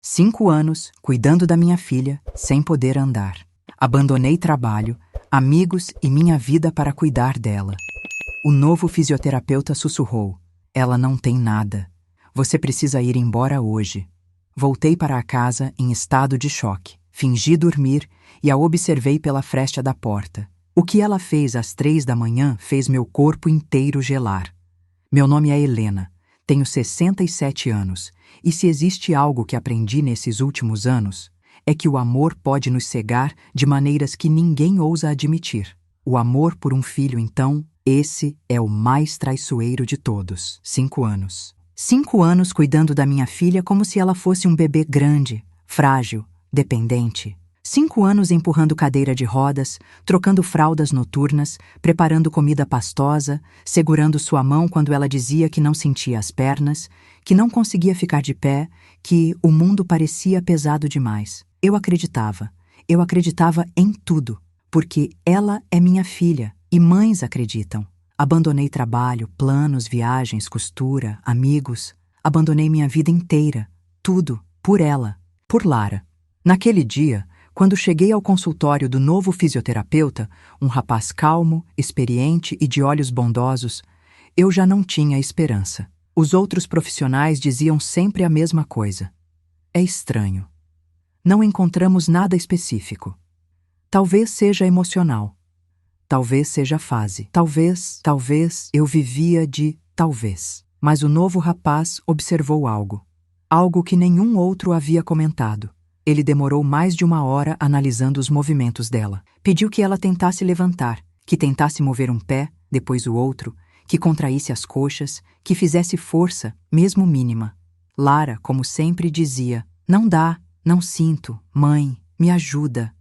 5 anos cuidando da minha filha, sem poder andar. Abandonei trabalho, amigos e minha vida para cuidar dela. O novo fisioterapeuta sussurrou: "Ela não tem nada. Você precisa ir embora hoje." Voltei para a casa em estado de choque. Fingi dormir e a observei pela fresta da porta. O que ela fez às 3 da manhã fez meu corpo inteiro gelar. Meu nome é Helena. Tenho 67 anos, e se existe algo que aprendi nesses últimos anos, é que o amor pode nos cegar de maneiras que ninguém ousa admitir. O amor por um filho, então, esse é o mais traiçoeiro de todos. 5 anos. 5 anos cuidando da minha filha como se ela fosse um bebê grande, frágil, dependente. 5 anos empurrando cadeira de rodas, trocando fraldas noturnas, preparando comida pastosa, segurando sua mão quando ela dizia que não sentia as pernas, que não conseguia ficar de pé, que o mundo parecia pesado demais. Eu acreditava em tudo, porque ela é minha filha e mães acreditam. Abandonei trabalho, planos, viagens, costura, amigos. Abandonei minha vida inteira, tudo, por ela, por Lara. Naquele dia, quando cheguei ao consultório do novo fisioterapeuta, um rapaz calmo, experiente e de olhos bondosos, eu já não tinha esperança. Os outros profissionais diziam sempre a mesma coisa. É estranho. Não encontramos nada específico. Talvez seja emocional. Talvez seja fase. Talvez eu vivia de talvez. Mas o novo rapaz observou algo. Algo que nenhum outro havia comentado. Ele demorou mais de 1 hora analisando os movimentos dela. Pediu que ela tentasse levantar, que tentasse mover um pé, depois o outro, que contraísse as coxas, que fizesse força, mesmo mínima. Lara, como sempre, dizia: "Não dá, não sinto, mãe, me ajuda."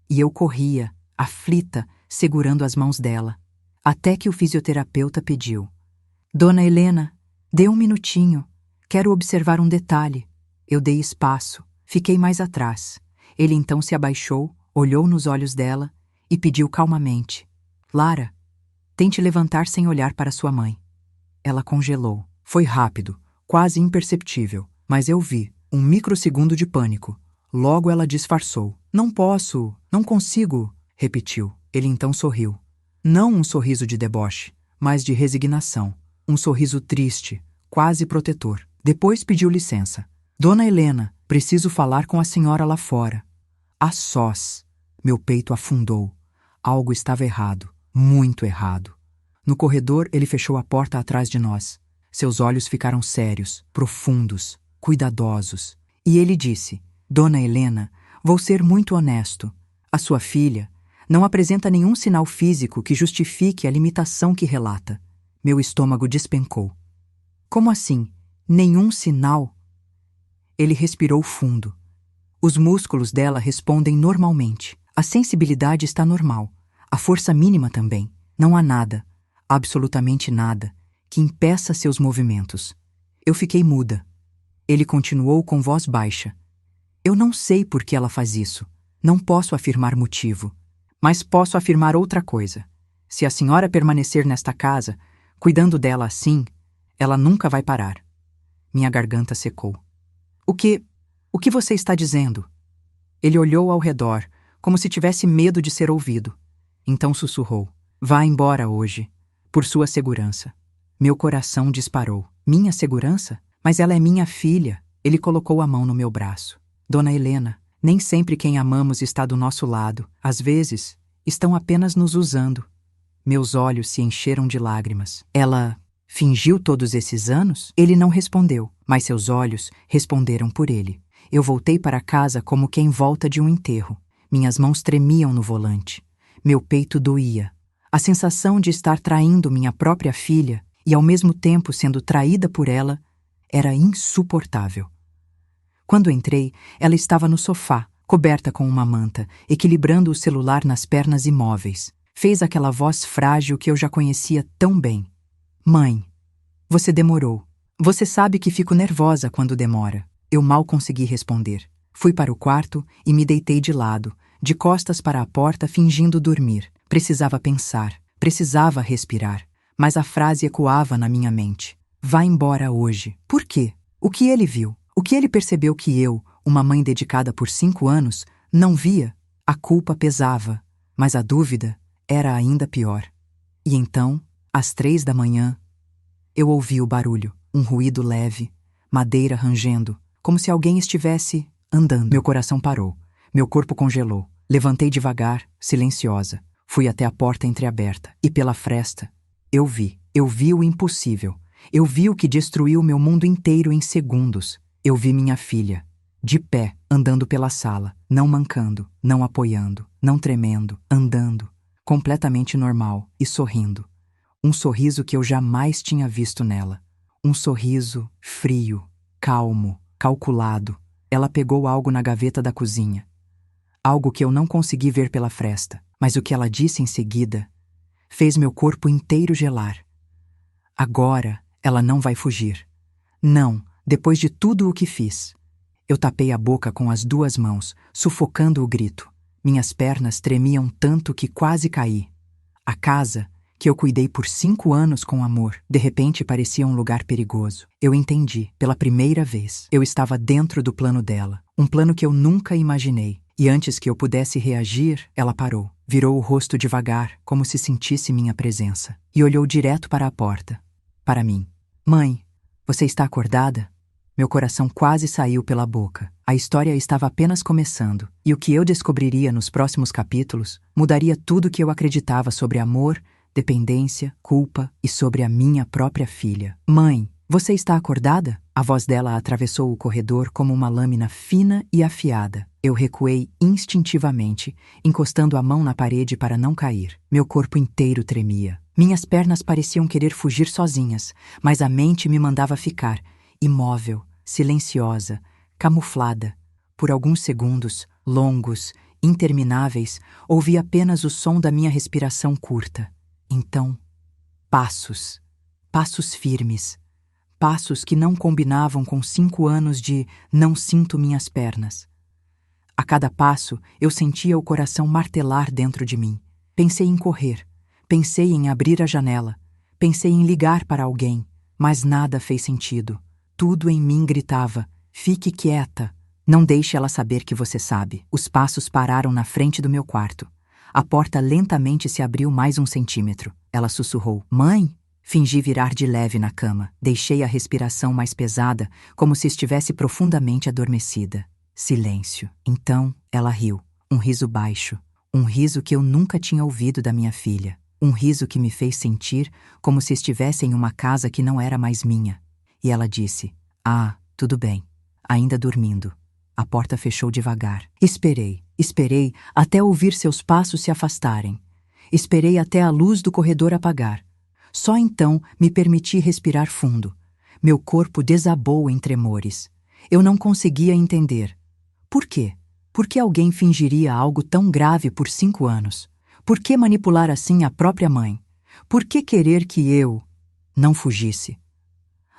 E eu corria, aflita, segurando as mãos dela. Até que o fisioterapeuta pediu: "Dona Helena, dê 1 minutinho. Quero observar um detalhe." Eu dei espaço. Fiquei mais atrás. Ele então se abaixou, olhou nos olhos dela e pediu calmamente: "Lara, tente levantar sem olhar para sua mãe." Ela congelou. Foi rápido, quase imperceptível, mas eu vi um microsegundo de pânico. Logo ela disfarçou. "Não posso, não consigo", repetiu. Ele então sorriu. Não um sorriso de deboche, mas de resignação. Um sorriso triste, quase protetor. Depois pediu licença. "Dona Helena, preciso falar com a senhora lá fora." A sós. Meu peito afundou. Algo estava errado, muito errado. No corredor, ele fechou a porta atrás de nós. Seus olhos ficaram sérios, profundos, cuidadosos. E ele disse: "Dona Helena, vou ser muito honesto. A sua filha não apresenta nenhum sinal físico que justifique a limitação que relata." Meu estômago despencou. "Como assim? Nenhum sinal?" Ele respirou fundo. "Os músculos dela respondem normalmente. A sensibilidade está normal. A força mínima também. Não há nada, absolutamente nada, que impeça seus movimentos." Eu fiquei muda. Ele continuou com voz baixa: "Eu não sei por que ela faz isso. Não posso afirmar motivo. Mas posso afirmar outra coisa. Se a senhora permanecer nesta casa, cuidando dela assim, ela nunca vai parar." Minha garganta secou. O que você está dizendo?" Ele olhou ao redor, como se tivesse medo de ser ouvido. Então sussurrou: "Vá embora hoje, por sua segurança." Meu coração disparou. Minha segurança? Mas ela é minha filha. Ele colocou a mão no meu braço. "Dona Helena, nem sempre quem amamos está do nosso lado. Às vezes, estão apenas nos usando." Meus olhos se encheram de lágrimas. "Ela fingiu todos esses anos?" Ele não respondeu, mas seus olhos responderam por ele. Eu voltei para casa como quem volta de um enterro. Minhas mãos tremiam no volante. Meu peito doía. A sensação de estar traindo minha própria filha e ao mesmo tempo sendo traída por ela era insuportável. Quando entrei, ela estava no sofá, coberta com uma manta, equilibrando o celular nas pernas imóveis. Fez aquela voz frágil que eu já conhecia tão bem. "Mãe, você demorou. Você sabe que fico nervosa quando demora." Eu mal consegui responder. Fui para o quarto e me deitei de lado, de costas para a porta, fingindo dormir. Precisava pensar, precisava respirar, mas a frase ecoava na minha mente: "Vá embora hoje." Por quê? O que ele viu? O que ele percebeu que eu, Uma mãe dedicada por 5 anos não via. A culpa pesava, mas a dúvida era ainda pior. E então, às 3 da manhã, eu ouvi o barulho, um ruído leve, madeira rangendo, como se alguém estivesse andando. Meu coração parou, meu corpo congelou. Levantei devagar, silenciosa. Fui até a porta entreaberta e pela fresta, eu vi o impossível. Eu vi o que destruiu meu mundo inteiro em segundos. Eu vi minha filha, de pé, andando pela sala, não mancando, não apoiando, não tremendo, andando, completamente normal e sorrindo. Um sorriso que eu jamais tinha visto nela. Um sorriso frio, calmo, calculado. Ela pegou algo na gaveta da cozinha. Algo que eu não consegui ver pela fresta, mas o que ela disse em seguida fez meu corpo inteiro gelar. Agora ela não vai fugir. Não, depois de tudo o que fiz. Eu tapei a boca com as 2 mãos, sufocando o grito. Minhas pernas tremiam tanto que quase caí. A casa, que eu cuidei por 5 anos com amor, de repente parecia um lugar perigoso. Eu entendi, pela primeira vez. Eu estava dentro do plano dela, um plano que eu nunca imaginei. E antes que eu pudesse reagir, ela parou. Virou o rosto devagar, como se sentisse minha presença. E olhou direto para a porta. Para mim. Mãe, você está acordada? Meu coração quase saiu pela boca. A história estava apenas começando. E o que eu descobriria nos próximos capítulos mudaria tudo o que eu acreditava sobre amor, dependência, culpa e sobre a minha própria filha. Mãe, você está acordada? A voz dela atravessou o corredor como uma lâmina fina e afiada. Eu recuei instintivamente, encostando a mão na parede para não cair. Meu corpo inteiro tremia. Minhas pernas pareciam querer fugir sozinhas, mas a mente me mandava ficar, imóvel, silenciosa, camuflada. Por alguns segundos, longos, intermináveis, ouvi apenas o som da minha respiração curta. Então, passos. Passos firmes. Passos que não combinavam com 5 anos de não sinto minhas pernas. A cada passo, eu sentia o coração martelar dentro de mim. Pensei em correr. Pensei em abrir a janela. Pensei em ligar para alguém. Mas nada fez sentido. Tudo em mim gritava: fique quieta. Não deixe ela saber que você sabe. Os passos pararam na frente do meu quarto. A porta lentamente se abriu mais 1 centímetro. Ela sussurrou: mãe? Fingi virar de leve na cama. Deixei a respiração mais pesada, como se estivesse profundamente adormecida. Silêncio. Então, ela riu. Um riso baixo. Um riso que eu nunca tinha ouvido da minha filha. Um riso que me fez sentir como se estivesse em uma casa que não era mais minha. E ela disse: ah, tudo bem. Ainda dormindo. A porta fechou devagar. Esperei até ouvir seus passos se afastarem. Esperei até a luz do corredor apagar. Só então me permiti respirar fundo. Meu corpo desabou em tremores. Eu não conseguia entender. Por quê? Por que alguém fingiria algo tão grave por 5 anos? Por que manipular assim a própria mãe? Por que querer que eu não fugisse?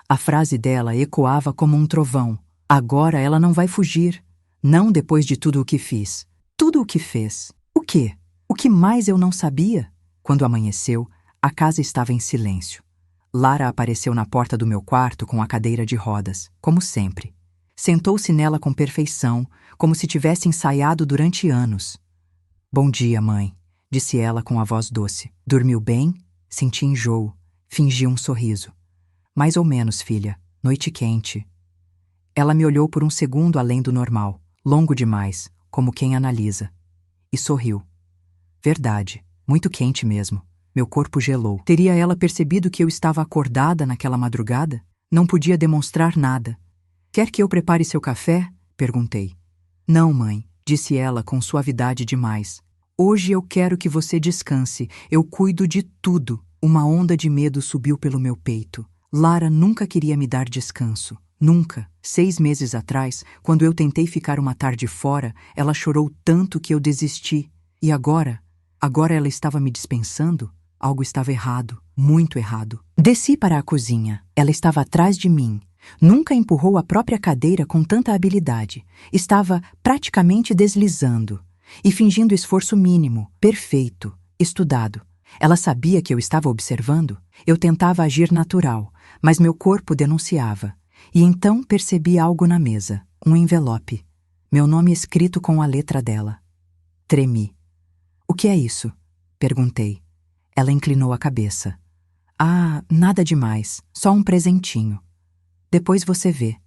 A frase dela ecoava como um trovão. Agora ela não vai fugir. Não depois de tudo o que fiz. Tudo o que fez. O quê? O que mais eu não sabia? Quando amanheceu, a casa estava em silêncio. Lara apareceu na porta do meu quarto com a cadeira de rodas, como sempre. Sentou-se nela com perfeição, como se tivesse ensaiado durante anos. Bom dia, mãe, disse ela com a voz doce. Dormiu bem? Senti enjoo. Fingi um sorriso. Mais ou menos, filha. Noite quente. Ela me olhou por um segundo além do normal, longo demais, como quem analisa. E sorriu. Verdade, muito quente mesmo. Meu corpo gelou. Teria ela percebido que eu estava acordada naquela madrugada? Não podia demonstrar nada. Quer que eu prepare seu café? Perguntei. Não, mãe, disse ela com suavidade demais. Hoje eu quero que você descanse. Eu cuido de tudo. Uma onda de medo subiu pelo meu peito. Lara nunca queria me dar descanso. Nunca. 6 meses atrás, quando eu tentei ficar uma tarde fora, ela chorou tanto que eu desisti. E agora? Agora ela estava me dispensando? Algo estava errado, muito errado. Desci para a cozinha. Ela estava atrás de mim. Nunca empurrou a própria cadeira com tanta habilidade. Estava praticamente deslizando e fingindo esforço mínimo, perfeito, estudado. Ela sabia que eu estava observando. Eu tentava agir natural, mas meu corpo denunciava. E então percebi algo na mesa, um envelope. meu nome escrito com a letra dela. Tremi. O que é isso? Perguntei. Ela inclinou a cabeça. Ah, nada demais, só um presentinho. Depois você vê.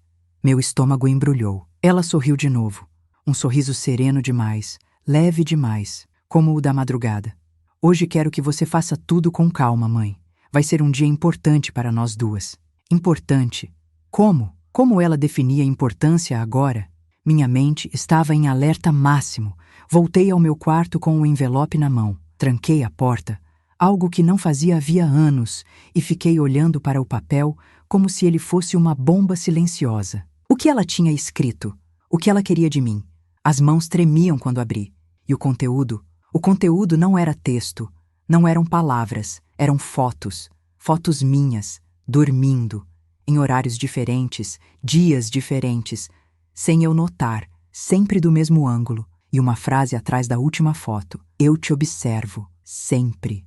Meu estômago embrulhou. Ela sorriu de novo. Um sorriso sereno demais, leve demais, como o da madrugada. Hoje quero que você faça tudo com calma, mãe. Vai ser um dia importante para nós duas. Importante? Como? Como ela definia importância agora? Minha mente estava em alerta máximo. Voltei ao meu quarto com o envelope na mão. Tranquei a porta, algo que não fazia havia anos, e fiquei olhando para o papel como se ele fosse uma bomba silenciosa. O que ela tinha escrito? O que ela queria de mim? As mãos tremiam quando abri. E o conteúdo? O conteúdo não era texto, não eram palavras, eram fotos. Fotos minhas, dormindo, em horários diferentes, dias diferentes, sem eu notar, sempre do mesmo ângulo, e uma frase atrás da última foto. Eu te observo, sempre.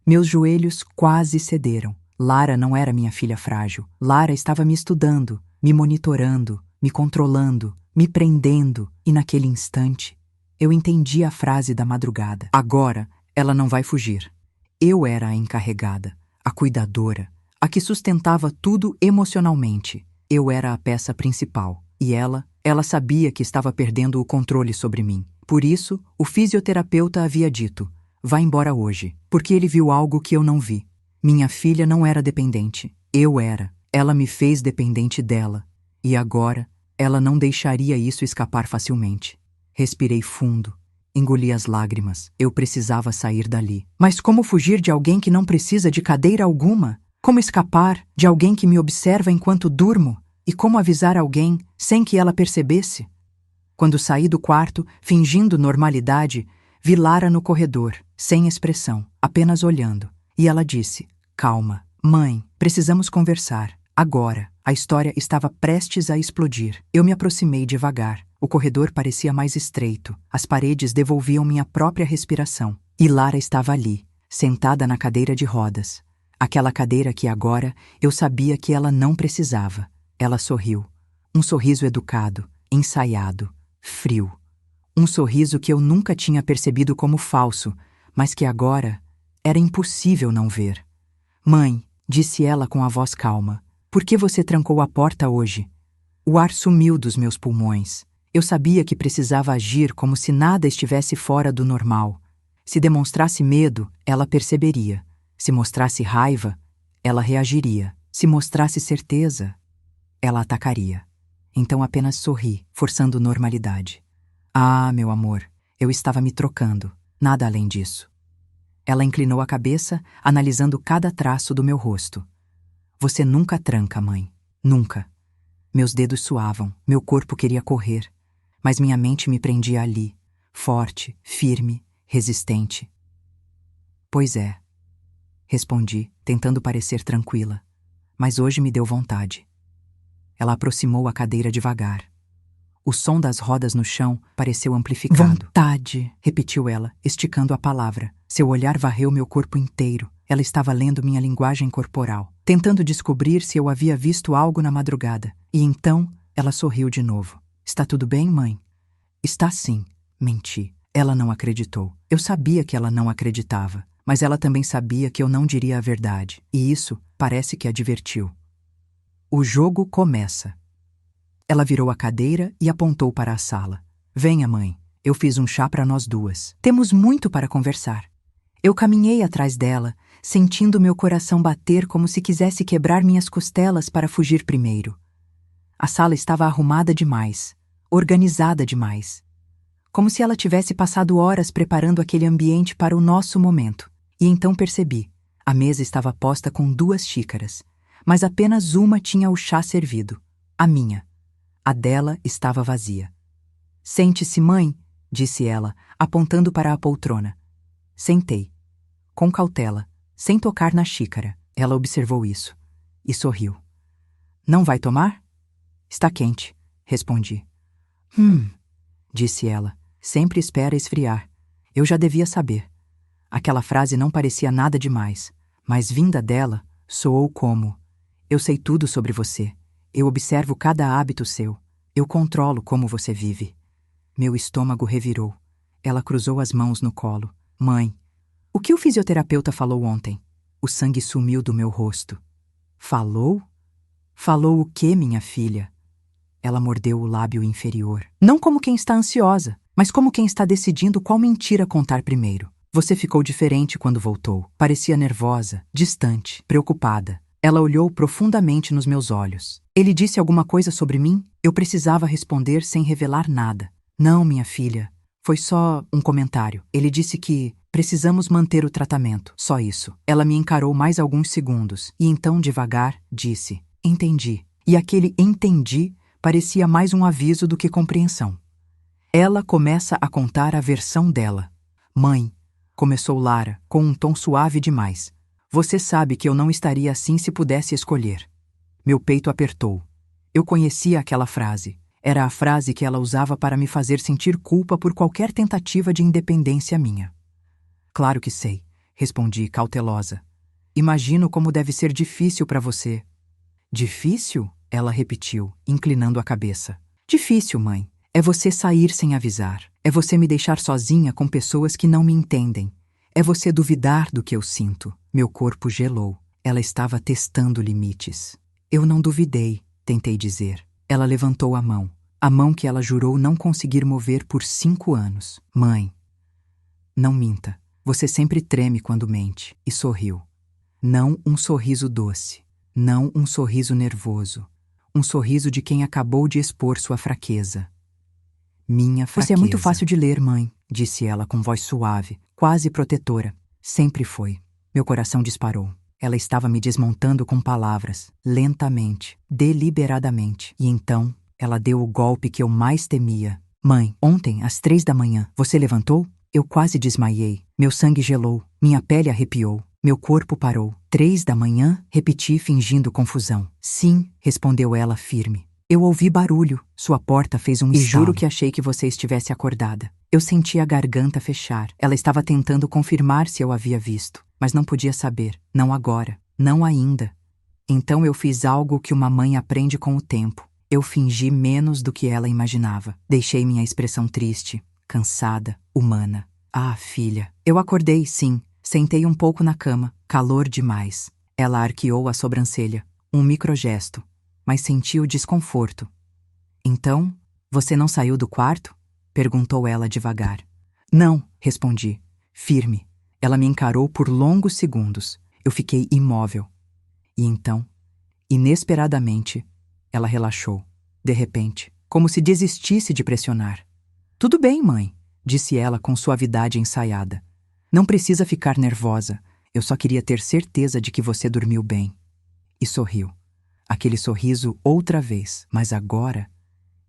Meus joelhos quase cederam. Lara não era minha filha frágil. Lara estava me estudando, me monitorando, me controlando, me prendendo, e naquele instante, eu entendi a frase da madrugada. Agora, ela não vai fugir. Eu era a encarregada, a cuidadora, a que sustentava tudo emocionalmente. Eu era a peça principal. E ela sabia que estava perdendo o controle sobre mim. Por isso, o fisioterapeuta havia dito: vá embora hoje, porque ele viu algo que eu não vi. Minha filha não era dependente. Eu era. Ela me fez dependente dela. E agora, ela não deixaria isso escapar facilmente. Respirei fundo. Engoli as lágrimas. Eu precisava sair dali. Mas como fugir de alguém que não precisa de cadeira alguma? Como escapar de alguém que me observa enquanto durmo? E como avisar alguém sem que ela percebesse? Quando saí do quarto, fingindo normalidade, vi Lara no corredor, sem expressão, apenas olhando. E ela disse: calma, mãe, precisamos conversar. Agora, a história estava prestes a explodir. Eu me aproximei devagar. O corredor parecia mais estreito. As paredes devolviam minha própria respiração. E Lara estava ali, sentada na cadeira de rodas. Aquela cadeira que agora eu sabia que ela não precisava. Ela sorriu. Um sorriso educado, ensaiado, frio. Um sorriso que eu nunca tinha percebido como falso, mas que agora era impossível não ver. Mãe, disse ela com a voz calma, por que você trancou a porta hoje? O ar sumiu dos meus pulmões. Eu sabia que precisava agir como se nada estivesse fora do normal. Se demonstrasse medo, ela perceberia. Se mostrasse raiva, ela reagiria. Se mostrasse certeza, ela atacaria. Então apenas sorri, forçando normalidade. Ah, meu amor, eu estava me trocando, nada além disso. Ela inclinou a cabeça, analisando cada traço do meu rosto. Você nunca tranca, mãe. Nunca. Meus dedos suavam, meu corpo queria correr, mas minha mente me prendia ali, forte, firme, resistente. Pois é, respondi, tentando parecer tranquila, mas hoje me deu vontade. Ela aproximou a cadeira devagar. O som das rodas no chão pareceu amplificado. Vontade, repetiu ela, esticando a palavra. Seu olhar varreu meu corpo inteiro. Ela estava lendo minha linguagem corporal, tentando descobrir se eu havia visto algo na madrugada. E então, ela sorriu de novo. Está tudo bem, mãe? Está sim, menti. Ela não acreditou. Eu sabia que ela não acreditava, mas ela também sabia que eu não diria a verdade. E isso parece que a divertiu. O jogo começa. Ela virou a cadeira e apontou para a sala. Venha, mãe. Eu fiz um chá para nós duas. Temos muito para conversar. Eu caminhei atrás dela, sentindo meu coração bater como se quisesse quebrar minhas costelas para fugir primeiro. A sala estava arrumada demais, organizada demais. Como se ela tivesse passado horas preparando aquele ambiente para o nosso momento. E então percebi. A mesa estava posta com 2 xícaras, mas apenas uma tinha o chá servido. A minha. A dela estava vazia. Sente-se, mãe, disse ela, apontando para a poltrona. Sentei. Com cautela, sem tocar na xícara, ela observou isso. E sorriu. Não vai tomar? Está quente, respondi. Disse ela. Sempre espera esfriar. Eu já devia saber. Aquela frase não parecia nada demais, mas vinda dela, soou como: eu sei tudo sobre você. Eu observo cada hábito seu. Eu controlo como você vive. Meu estômago revirou. Ela cruzou as mãos no colo. Mãe, o que o fisioterapeuta falou ontem? O sangue sumiu do meu rosto. Falou? Falou o quê, minha filha? Ela mordeu o lábio inferior. Não como quem está ansiosa, mas como quem está decidindo qual mentira contar primeiro. Você ficou diferente quando voltou. Parecia nervosa, distante, preocupada. Ela olhou profundamente nos meus olhos. Ele disse alguma coisa sobre mim? Eu precisava responder sem revelar nada. Não, minha filha. Foi só um comentário. Ele disse que precisamos manter o tratamento. Só isso. Ela me encarou mais alguns segundos e então, devagar, disse: Entendi. E aquele entendi parecia mais um aviso do que compreensão. Ela começa a contar a versão dela. Mãe, começou Lara, com um tom suave demais. Você sabe que eu não estaria assim se pudesse escolher. Meu peito apertou. Eu conhecia aquela frase. Era a frase que ela usava para me fazer sentir culpa por qualquer tentativa de independência minha. Claro que sei, respondi cautelosa. Imagino como deve ser difícil para você. Difícil? Ela repetiu, inclinando a cabeça. Difícil, mãe. É você sair sem avisar. É você me deixar sozinha com pessoas que não me entendem. É você duvidar do que eu sinto. Meu corpo gelou. Ela estava testando limites. Eu não duvidei, tentei dizer. Ela levantou a mão que ela jurou não conseguir mover por 5 anos. Mãe, não minta. Você sempre treme quando mente. E sorriu. Não um sorriso doce. Não um sorriso nervoso. Um sorriso de quem acabou de expor sua fraqueza. Minha fraqueza. Você é muito fácil de ler, mãe, disse ela com voz suave, quase protetora. Sempre foi. Meu coração disparou. Ela estava me desmontando com palavras, lentamente, deliberadamente. E então, ela deu o golpe que eu mais temia. Mãe, ontem, às 3 da manhã, você levantou? Eu quase desmaiei. Meu sangue gelou. Minha pele arrepiou. Meu corpo parou. 3 da manhã? Repeti, fingindo confusão. Sim, respondeu ela firme. Eu ouvi barulho. Sua porta fez um estalo. E juro que achei que você estivesse acordada. Eu senti a garganta fechar. Ela estava tentando confirmar se eu havia visto. Mas não podia saber. Não agora. Não ainda. Então eu fiz algo que uma mãe aprende com o tempo. Eu fingi menos do que ela imaginava. Deixei minha expressão triste, cansada, humana. Ah, filha. Eu acordei, sim. Sentei um pouco na cama. Calor demais. Ela arqueou a sobrancelha. Um microgesto. Mas sentiu desconforto. Então, você não saiu do quarto? Perguntou ela devagar. Não, respondi. Firme. Ela me encarou por longos segundos. Eu fiquei imóvel. E então, inesperadamente, ela relaxou. De repente, como se desistisse de pressionar. Tudo bem, mãe, disse ela com suavidade ensaiada. Não precisa ficar nervosa. Eu só queria ter certeza de que você dormiu bem. E sorriu. Aquele sorriso outra vez, mas agora...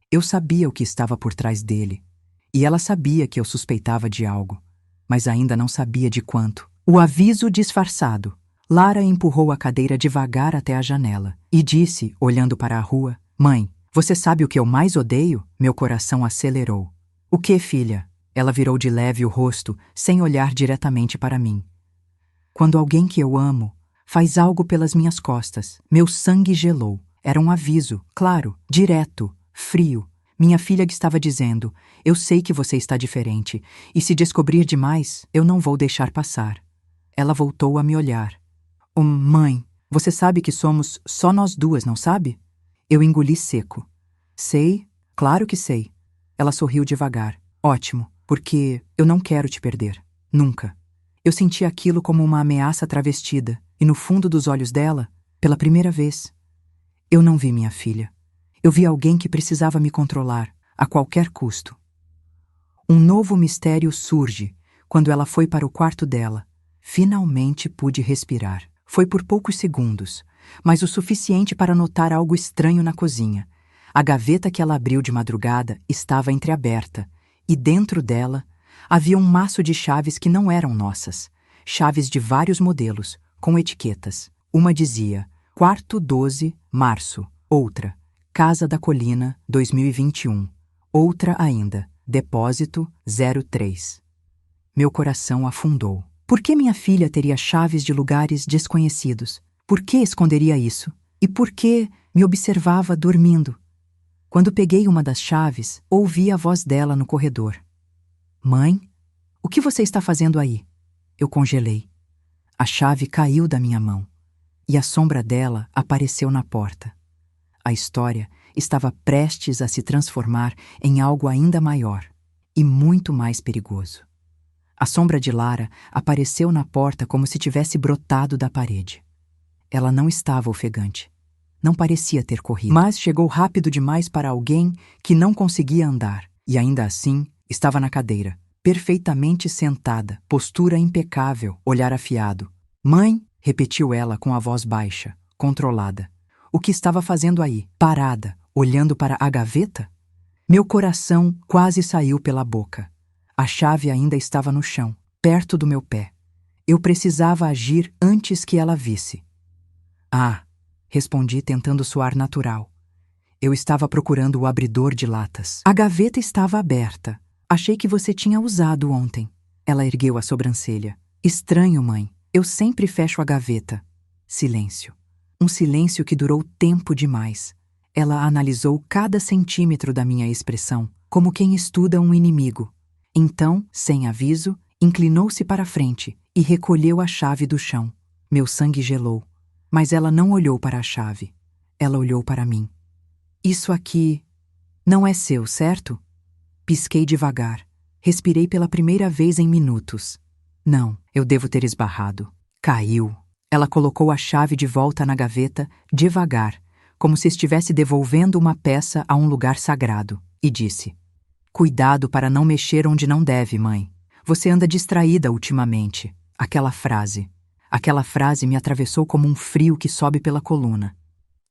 Eu sabia o que estava por trás dele. E ela sabia que eu suspeitava de algo, mas ainda não sabia de quanto. O aviso disfarçado. Lara empurrou a cadeira devagar até a janela e disse, olhando para a rua, Mãe, você sabe o que eu mais odeio? Meu coração acelerou. O que, filha? Ela virou de leve o rosto, sem olhar diretamente para mim. Quando alguém que eu amo faz algo pelas minhas costas, meu sangue gelou. Era um aviso, claro, direto, frio. Minha filha estava dizendo, eu sei que você está diferente, e se descobrir demais, eu não vou deixar passar. Ela voltou a me olhar. Mãe, você sabe que somos só nós duas, não sabe? Eu engoli seco. Sei, claro que sei. Ela sorriu devagar. Ótimo, porque eu não quero te perder. Nunca. Eu senti aquilo como uma ameaça travestida, e no fundo dos olhos dela, pela primeira vez, eu não vi minha filha. Eu vi alguém que precisava me controlar, a qualquer custo. Um novo mistério surge quando ela foi para o quarto dela. Finalmente pude respirar. Foi por poucos segundos, mas o suficiente para notar algo estranho na cozinha. A gaveta que ela abriu de madrugada estava entreaberta, e dentro dela havia um maço de chaves que não eram nossas. Chaves de vários modelos, com etiquetas. Uma dizia, Quarto 12, Março. Outra, Casa da Colina, 2021. Outra ainda, Depósito 03. Meu coração afundou. Por que minha filha teria chaves de lugares desconhecidos? Por que esconderia isso? E por que me observava dormindo? Quando peguei uma das chaves, ouvi a voz dela no corredor. Mãe, o que você está fazendo aí? Eu congelei. A chave caiu da minha mão e a sombra dela apareceu na porta. A história estava prestes a se transformar em algo ainda maior e muito mais perigoso. A sombra de Lara apareceu na porta como se tivesse brotado da parede. Ela não estava ofegante. Não parecia ter corrido, mas chegou rápido demais para alguém que não conseguia andar, e ainda assim estava na cadeira, perfeitamente sentada, postura impecável, olhar afiado. Mãe, repetiu ela com a voz baixa, controlada. O que estava fazendo aí, parada, olhando para a gaveta? Meu coração quase saiu pela boca. A chave ainda estava no chão, perto do meu pé. Eu precisava agir antes que ela visse. Ah, respondi tentando soar natural. Eu estava procurando o abridor de latas. A gaveta estava aberta. Achei que você tinha usado ontem. Ela ergueu a sobrancelha. Estranho, mãe. Eu sempre fecho a gaveta. Silêncio. Um silêncio que durou tempo demais. Ela analisou cada centímetro da minha expressão, como quem estuda um inimigo. Então, sem aviso, inclinou-se para a frente e recolheu a chave do chão. Meu sangue gelou. Mas ela não olhou para a chave. Ela olhou para mim. Isso aqui não é seu, certo? Pisquei devagar. Respirei pela primeira vez em minutos. Não, eu devo ter esbarrado. Caiu. Ela colocou a chave de volta na gaveta, devagar, como se estivesse devolvendo uma peça a um lugar sagrado, e disse: Cuidado para não mexer onde não deve, mãe. Você anda distraída ultimamente. Aquela frase me atravessou como um frio que sobe pela coluna.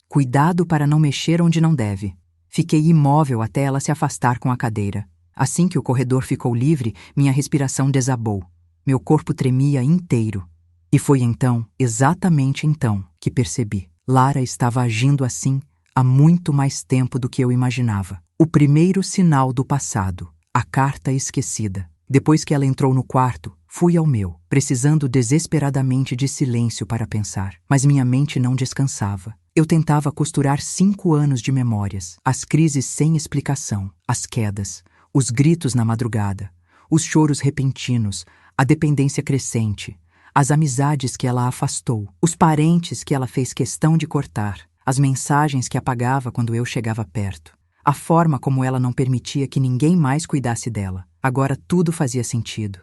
Cuidado para não mexer onde não deve. Fiquei imóvel até ela se afastar com a cadeira. Assim que o corredor ficou livre, minha respiração desabou. Meu corpo tremia inteiro. E foi então, exatamente então, que percebi. Lara estava agindo assim há muito mais tempo do que eu imaginava. O primeiro sinal do passado, a carta esquecida. Depois que ela entrou no quarto, fui ao meu, precisando desesperadamente de silêncio para pensar. Mas minha mente não descansava. Eu tentava costurar 5 anos de memórias, as crises sem explicação, as quedas, os gritos na madrugada, os choros repentinos, a dependência crescente, as amizades que ela afastou, os parentes que ela fez questão de cortar, as mensagens que apagava quando eu chegava perto, a forma como ela não permitia que ninguém mais cuidasse dela. Agora tudo fazia sentido.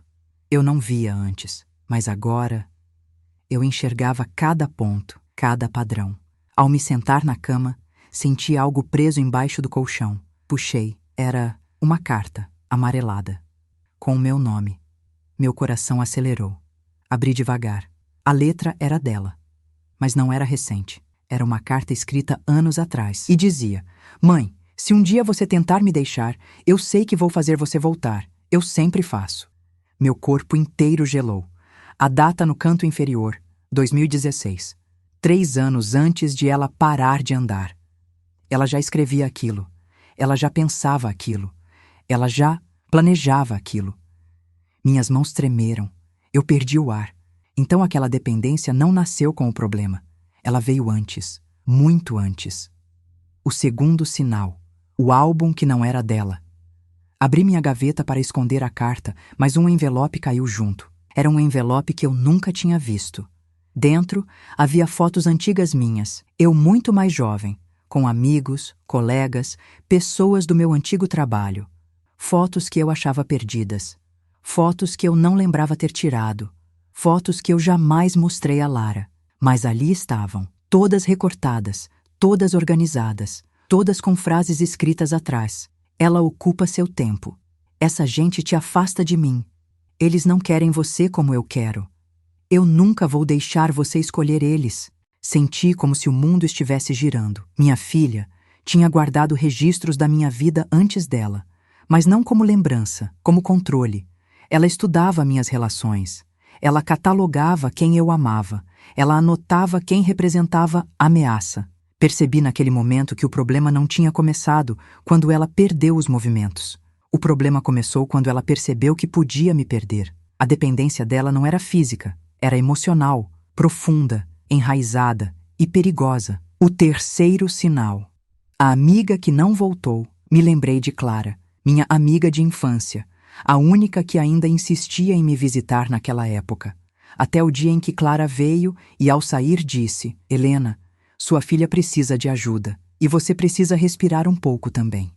Eu não via antes, mas agora eu enxergava cada ponto, cada padrão. Ao me sentar na cama, senti algo preso embaixo do colchão. Puxei. Era uma carta, amarelada, com o meu nome. Meu coração acelerou. Abri devagar. A letra era dela, mas não era recente. Era uma carta escrita anos atrás. E dizia: Mãe, se um dia você tentar me deixar, eu sei que vou fazer você voltar. Eu sempre faço. Meu corpo inteiro gelou. A data no canto inferior, 2016. 3 anos antes de ela parar de andar. Ela já escrevia aquilo. Ela já pensava aquilo. Ela já planejava aquilo. Minhas mãos tremeram. Eu perdi o ar. Então aquela dependência não nasceu com o problema. Ela veio antes, muito antes. O segundo sinal. O álbum que não era dela. Abri minha gaveta para esconder a carta, mas um envelope caiu junto. Era um envelope que eu nunca tinha visto. Dentro havia fotos antigas minhas, eu muito mais jovem, com amigos, colegas, pessoas do meu antigo trabalho. Fotos que eu achava perdidas. Fotos que eu não lembrava ter tirado. Fotos que eu jamais mostrei a Lara. Mas ali estavam, todas recortadas, todas organizadas, todas com frases escritas atrás. Ela ocupa seu tempo. Essa gente te afasta de mim. Eles não querem você como eu quero. Eu nunca vou deixar você escolher eles. Senti como se o mundo estivesse girando. Minha filha tinha guardado registros da minha vida antes dela, mas não como lembrança, como controle. Ela estudava minhas relações. Ela catalogava quem eu amava. Ela anotava quem representava ameaça. Percebi naquele momento que o problema não tinha começado quando ela perdeu os movimentos. O problema começou quando ela percebeu que podia me perder. A dependência dela não era física, era emocional, profunda, enraizada e perigosa. O terceiro sinal. A amiga que não voltou. Me lembrei de Clara, minha amiga de infância, a única que ainda insistia em me visitar naquela época. Até o dia em que Clara veio e, ao sair, disse: Helena, sua filha precisa de ajuda e você precisa respirar um pouco também.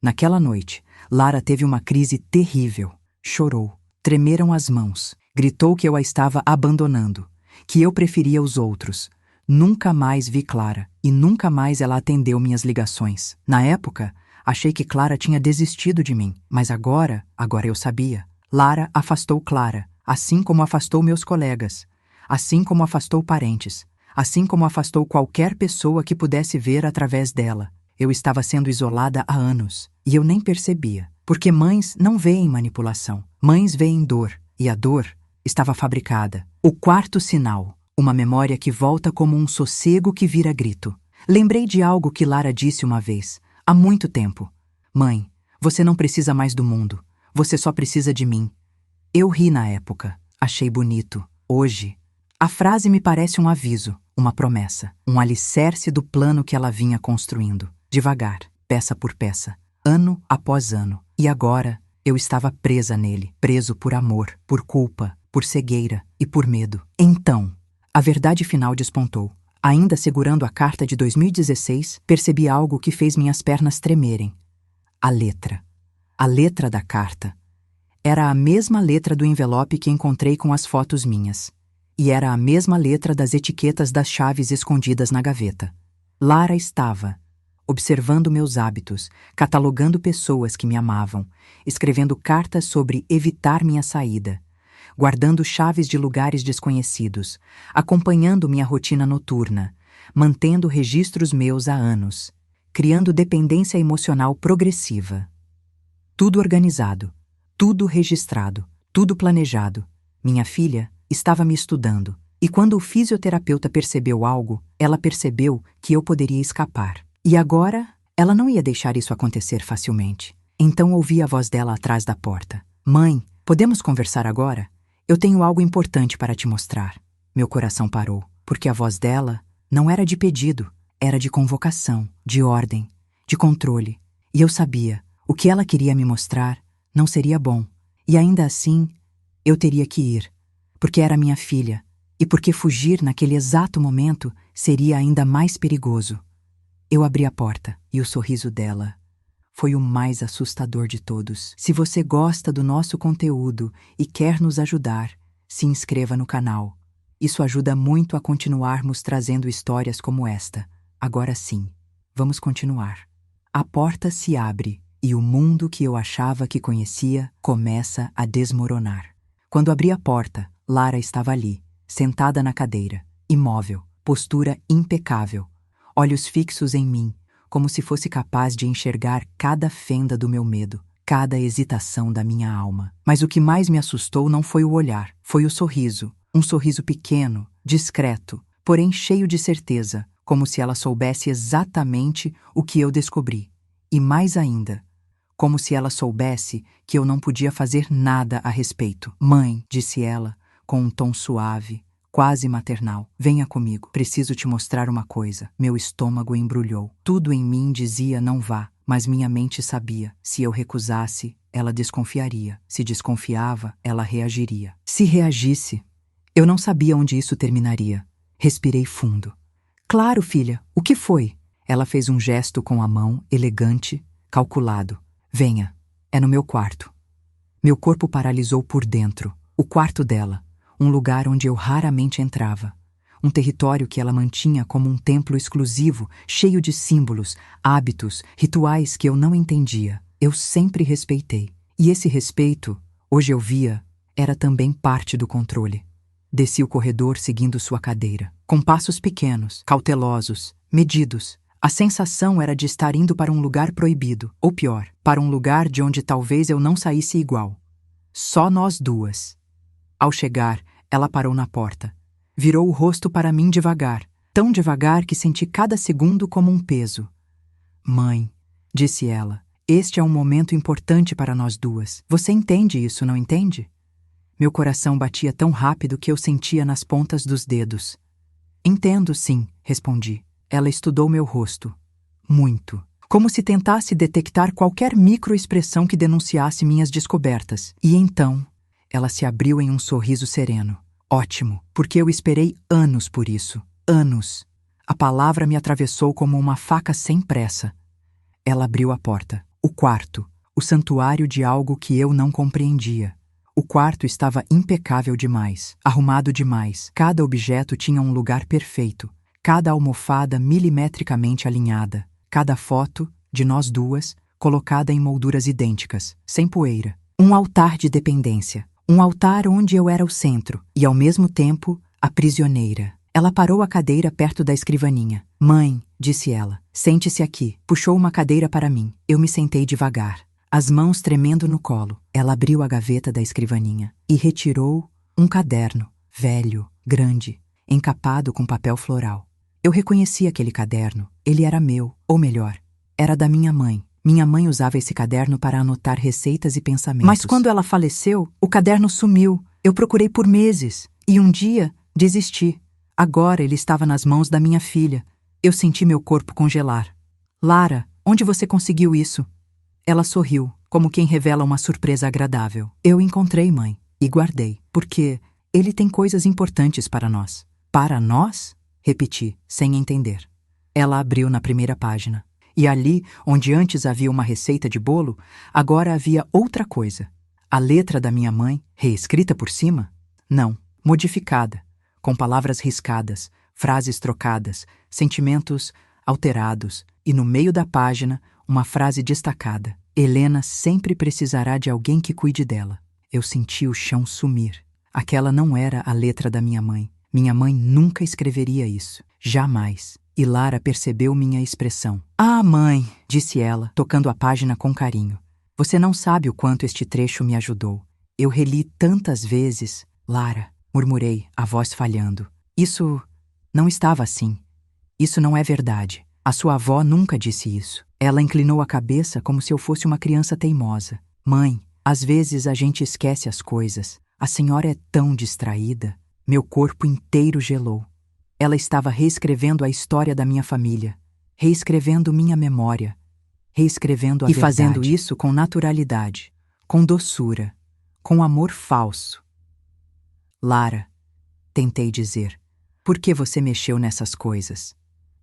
Naquela noite, Lara teve uma crise terrível. Chorou, tremeram as mãos, gritou que eu a estava abandonando, que eu preferia os outros. Nunca mais vi Clara e nunca mais ela atendeu minhas ligações. Na época, achei que Clara tinha desistido de mim, mas agora eu sabia. Lara afastou Clara, assim como afastou meus colegas, assim como afastou parentes, assim como afastou qualquer pessoa que pudesse ver através dela. Eu estava sendo isolada há anos e eu nem percebia, porque mães não veem manipulação, mães veem dor, e a dor estava fabricada. O quarto sinal. Uma memória que volta como um sossego que vira grito. Lembrei de algo que Lara disse uma vez, há muito tempo. Mãe, você não precisa mais do mundo. Você só precisa de mim. Eu ri na época. Achei bonito. Hoje, a frase me parece um aviso, uma promessa, um alicerce do plano que ela vinha construindo. Devagar, peça por peça, ano após ano. E agora, eu estava presa nele. Preso por amor, por culpa, por cegueira e por medo. Então, a verdade final despontou. Ainda segurando a carta de 2016, percebi algo que fez minhas pernas tremerem. A letra. A letra da carta. Era a mesma letra do envelope que encontrei com as fotos minhas. E era a mesma letra das etiquetas das chaves escondidas na gaveta. Lara estava observando meus hábitos, catalogando pessoas que me amavam, escrevendo cartas sobre evitar minha saída, guardando chaves de lugares desconhecidos, acompanhando minha rotina noturna, mantendo registros meus há anos, criando dependência emocional progressiva. Tudo organizado, tudo registrado, tudo planejado. Minha filha estava me estudando, e quando o fisioterapeuta percebeu algo, ela percebeu que eu poderia escapar. E agora, ela não ia deixar isso acontecer facilmente. Então ouvi a voz dela atrás da porta. Mãe, podemos conversar agora? Eu tenho algo importante para te mostrar. Meu coração parou, porque a voz dela não era de pedido, era de convocação, de ordem, de controle. E eu sabia, o que ela queria me mostrar não seria bom. E ainda assim, eu teria que ir, porque era minha filha, e porque fugir naquele exato momento seria ainda mais perigoso. Eu abri a porta, e o sorriso dela foi o mais assustador de todos. Se você gosta do nosso conteúdo e quer nos ajudar, se inscreva no canal. Isso ajuda muito a continuarmos trazendo histórias como esta. Agora sim, vamos continuar. A porta se abre e o mundo que eu achava que conhecia começa a desmoronar. Quando abri a porta, Lara estava ali, sentada na cadeira, imóvel, postura impecável, olhos fixos em mim, como se fosse capaz de enxergar cada fenda do meu medo, cada hesitação da minha alma. Mas o que mais me assustou não foi o olhar, foi o sorriso. Um sorriso pequeno, discreto, porém cheio de certeza, como se ela soubesse exatamente o que eu descobri. E mais ainda, como se ela soubesse que eu não podia fazer nada a respeito. Mãe, disse ela, com um tom suave, quase maternal. Venha comigo, preciso te mostrar uma coisa. Meu estômago embrulhou. Tudo em mim dizia não vá, mas minha mente sabia. Se eu recusasse, ela desconfiaria. Se desconfiava, ela reagiria. Se reagisse, eu não sabia onde isso terminaria. Respirei fundo. Claro, filha, o que foi? Ela fez um gesto com a mão, elegante, calculado. Venha, é no meu quarto. Meu corpo paralisou por dentro. O quarto dela. Um lugar onde eu raramente entrava. Um território que ela mantinha como um templo exclusivo, cheio de símbolos, hábitos, rituais que eu não entendia. Eu sempre respeitei. E esse respeito, hoje eu via, era também parte do controle. Desci o corredor seguindo sua cadeira, com passos pequenos, cautelosos, medidos. A sensação era de estar indo para um lugar proibido, ou pior, para um lugar de onde talvez eu não saísse igual. Só nós duas. Ao chegar, ela parou na porta. Virou o rosto para mim devagar, tão devagar que senti cada segundo como um peso. Mãe, disse ela, este é um momento importante para nós duas. Você entende isso, não entende? Meu coração batia tão rápido que eu sentia nas pontas dos dedos. Entendo, sim, respondi. Ela estudou meu rosto. muito. Como se tentasse detectar qualquer microexpressão que denunciasse minhas descobertas. E então, ela se abriu em um sorriso sereno. Ótimo, porque eu esperei anos por isso. Anos. A palavra me atravessou como uma faca sem pressa. Ela abriu a porta. O quarto. O santuário de algo que eu não compreendia. O quarto estava impecável demais, arrumado demais. Cada objeto tinha um lugar perfeito. Cada almofada milimetricamente alinhada. Cada foto, de nós duas, colocada em molduras idênticas, sem poeira. Um altar de dependência. Um altar onde eu era o centro e, ao mesmo tempo, a prisioneira. Ela parou a cadeira perto da escrivaninha. Mãe, disse ela, sente-se aqui. Puxou uma cadeira para mim. Eu me sentei devagar, as mãos tremendo no colo. Ela abriu a gaveta da escrivaninha e retirou um caderno, velho, grande, encapado com papel floral. Eu reconheci aquele caderno. Ele era meu, ou melhor, era da minha mãe. Minha mãe usava esse caderno para anotar receitas e pensamentos. Mas quando ela faleceu, o caderno sumiu. Eu procurei por meses e um dia desisti. Agora ele estava nas mãos da minha filha. Eu senti meu corpo congelar. Lara, onde você conseguiu isso? Ela sorriu, como quem revela uma surpresa agradável. Eu encontrei, mãe, e guardei, porque ele tem coisas importantes para nós. Para nós? Repeti, sem entender. Ela abriu na primeira página. E ali, onde antes havia uma receita de bolo, agora havia outra coisa. A letra da minha mãe, reescrita por cima? Não, modificada, com palavras riscadas, frases trocadas, sentimentos alterados, e no meio da página, uma frase destacada. Helena sempre precisará de alguém que cuide dela. Eu senti o chão sumir. Aquela não era a letra da minha mãe. Minha mãe nunca escreveria isso. Jamais. E Lara percebeu minha expressão. Ah, mãe, disse ela, tocando a página com carinho. Você não sabe o quanto este trecho me ajudou. Eu reli tantas vezes. Lara, murmurei, a voz falhando. Isso não estava assim. Isso não é verdade. A sua avó nunca disse isso. Ela inclinou a cabeça como se eu fosse uma criança teimosa. Mãe, às vezes a gente esquece as coisas. A senhora é tão distraída. Meu corpo inteiro gelou. Ela estava reescrevendo a história da minha família, reescrevendo minha memória, reescrevendo a verdade. E fazendo isso com naturalidade, com doçura, com amor falso. Lara, tentei dizer, por que você mexeu nessas coisas?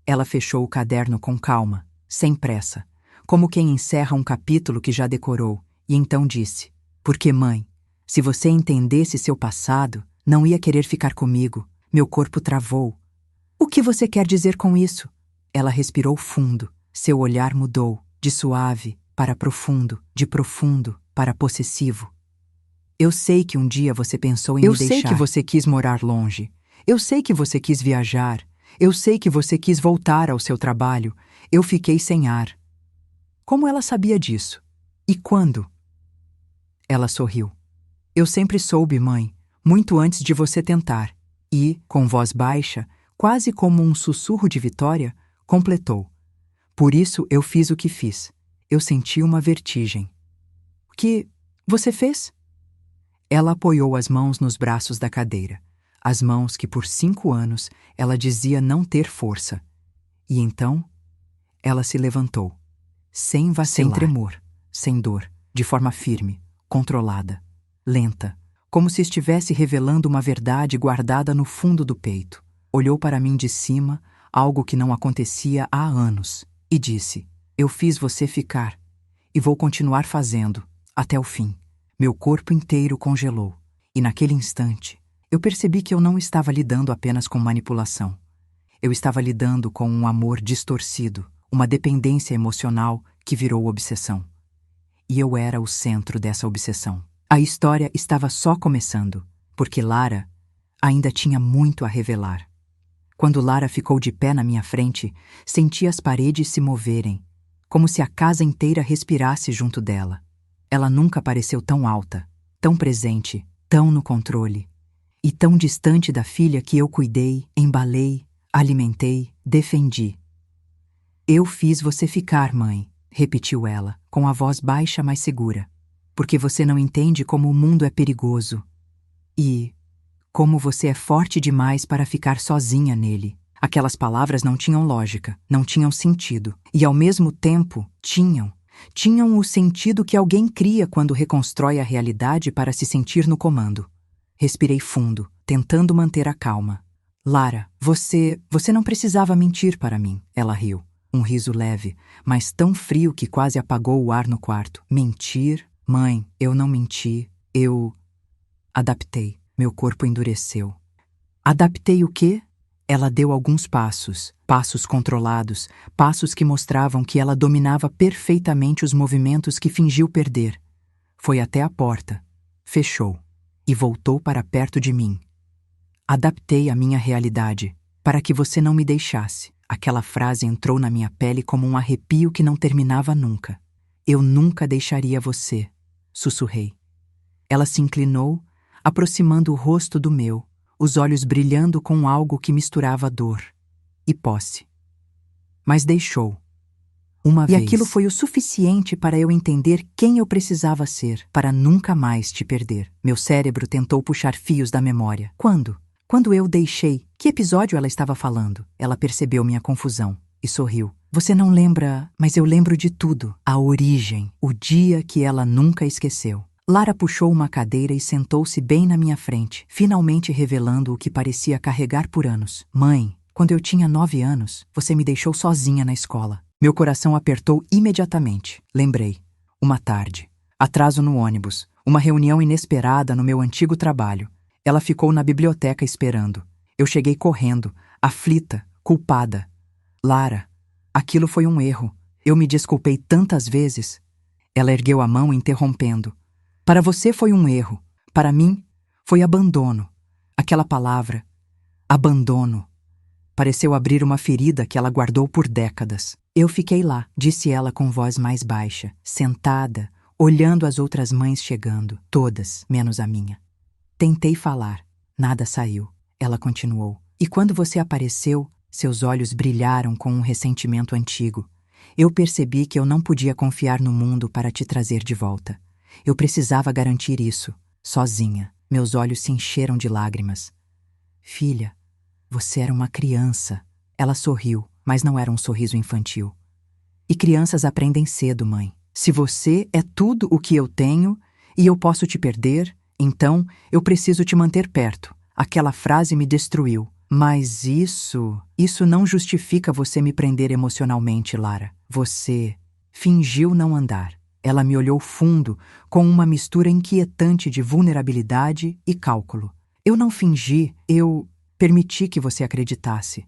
Ela fechou o caderno com calma, sem pressa, como quem encerra um capítulo que já decorou, e então disse, porque, mãe, se você entendesse seu passado, não ia querer ficar comigo. Meu corpo travou. O que você quer dizer com isso? Ela respirou fundo. Seu olhar mudou, de suave para profundo, de profundo para possessivo. Eu sei que um dia você pensou em me deixar. Eu sei que você quis morar longe. Eu sei que você quis viajar. Eu sei que você quis voltar ao seu trabalho. Eu fiquei sem ar. Como ela sabia disso? E quando? Ela sorriu. Eu sempre soube, mãe, muito antes de você tentar. E, com voz baixa, quase como um sussurro de vitória, completou. Por isso eu fiz o que fiz. Eu senti uma vertigem. O que você fez? Ela apoiou as mãos nos braços da cadeira. As mãos que por 5 anos ela dizia não ter força. E então, ela se levantou. Sem vacilar. Sem tremor, sem dor, de forma firme, controlada, lenta, como se estivesse revelando uma verdade guardada no fundo do peito. Olhou para mim de cima, algo que não acontecia há anos, e disse, eu fiz você ficar, e vou continuar fazendo, até o fim. Meu corpo inteiro congelou, e naquele instante, eu percebi que eu não estava lidando apenas com manipulação. Eu estava lidando com um amor distorcido, uma dependência emocional que virou obsessão. E eu era o centro dessa obsessão. A história estava só começando, porque Lara ainda tinha muito a revelar. Quando Lara ficou de pé na minha frente, senti as paredes se moverem, como se a casa inteira respirasse junto dela. Ela nunca pareceu tão alta, tão presente, tão no controle, e tão distante da filha que eu cuidei, embalei, alimentei, defendi. Eu fiz você ficar, mãe, repetiu ela, com a voz baixa mas segura, porque você não entende como o mundo é perigoso. E como você é forte demais para ficar sozinha nele. Aquelas palavras não tinham lógica, não tinham sentido, e ao mesmo tempo tinham. Tinham o sentido que alguém cria quando reconstrói a realidade para se sentir no comando. Respirei fundo, tentando manter a calma. Lara, você não precisava mentir para mim, ela riu. Um riso leve, mas tão frio que quase apagou o ar no quarto. Mentir? Mãe, eu não menti. Eu adaptei. Meu corpo endureceu. Adaptei o quê? Ela deu alguns passos, passos controlados, passos que mostravam que ela dominava perfeitamente os movimentos que fingiu perder. Foi até a porta, fechou e voltou para perto de mim. Adaptei a minha realidade para que você não me deixasse. Aquela frase entrou na minha pele como um arrepio que não terminava nunca. Eu nunca deixaria você, sussurrei. Ela se inclinou, aproximando o rosto do meu, os olhos brilhando com algo que misturava dor e posse. Mas deixou. Uma vez. E aquilo foi o suficiente para eu entender quem eu precisava ser, para nunca mais te perder. Meu cérebro tentou puxar fios da memória. Quando? Quando eu deixei? Que episódio ela estava falando? Ela percebeu minha confusão e sorriu. Você não lembra, mas eu lembro de tudo. A origem, o dia que ela nunca esqueceu. Lara puxou uma cadeira e sentou-se bem na minha frente, finalmente revelando o que parecia carregar por anos. Mãe, quando eu tinha 9 anos, você me deixou sozinha na escola. Meu coração apertou imediatamente. Lembrei. Uma tarde. Atraso no ônibus. Uma reunião inesperada no meu antigo trabalho. Ela ficou na biblioteca esperando. Eu cheguei correndo, aflita, culpada. Lara, aquilo foi um erro. Eu me desculpei tantas vezes. Ela ergueu a mão interrompendo. Para você foi um erro. Para mim, foi abandono. Aquela palavra, abandono, pareceu abrir uma ferida que ela guardou por décadas. Eu fiquei lá, disse ela com voz mais baixa, sentada, olhando as outras mães chegando, todas, menos a minha. Tentei falar. Nada saiu. Ela continuou. E quando você apareceu, seus olhos brilharam com um ressentimento antigo. Eu percebi que eu não podia confiar no mundo para te trazer de volta. Eu precisava garantir isso, sozinha. Meus olhos se encheram de lágrimas. Filha, você era uma criança. Ela sorriu, mas não era um sorriso infantil. E crianças aprendem cedo, mãe. Se você é tudo o que eu tenho e eu posso te perder, então eu preciso te manter perto. Aquela frase me destruiu. Mas isso não justifica você me prender emocionalmente, Lara. Você fingiu não andar. Ela me olhou fundo, com uma mistura inquietante de vulnerabilidade e cálculo. Eu não fingi, eu permiti que você acreditasse.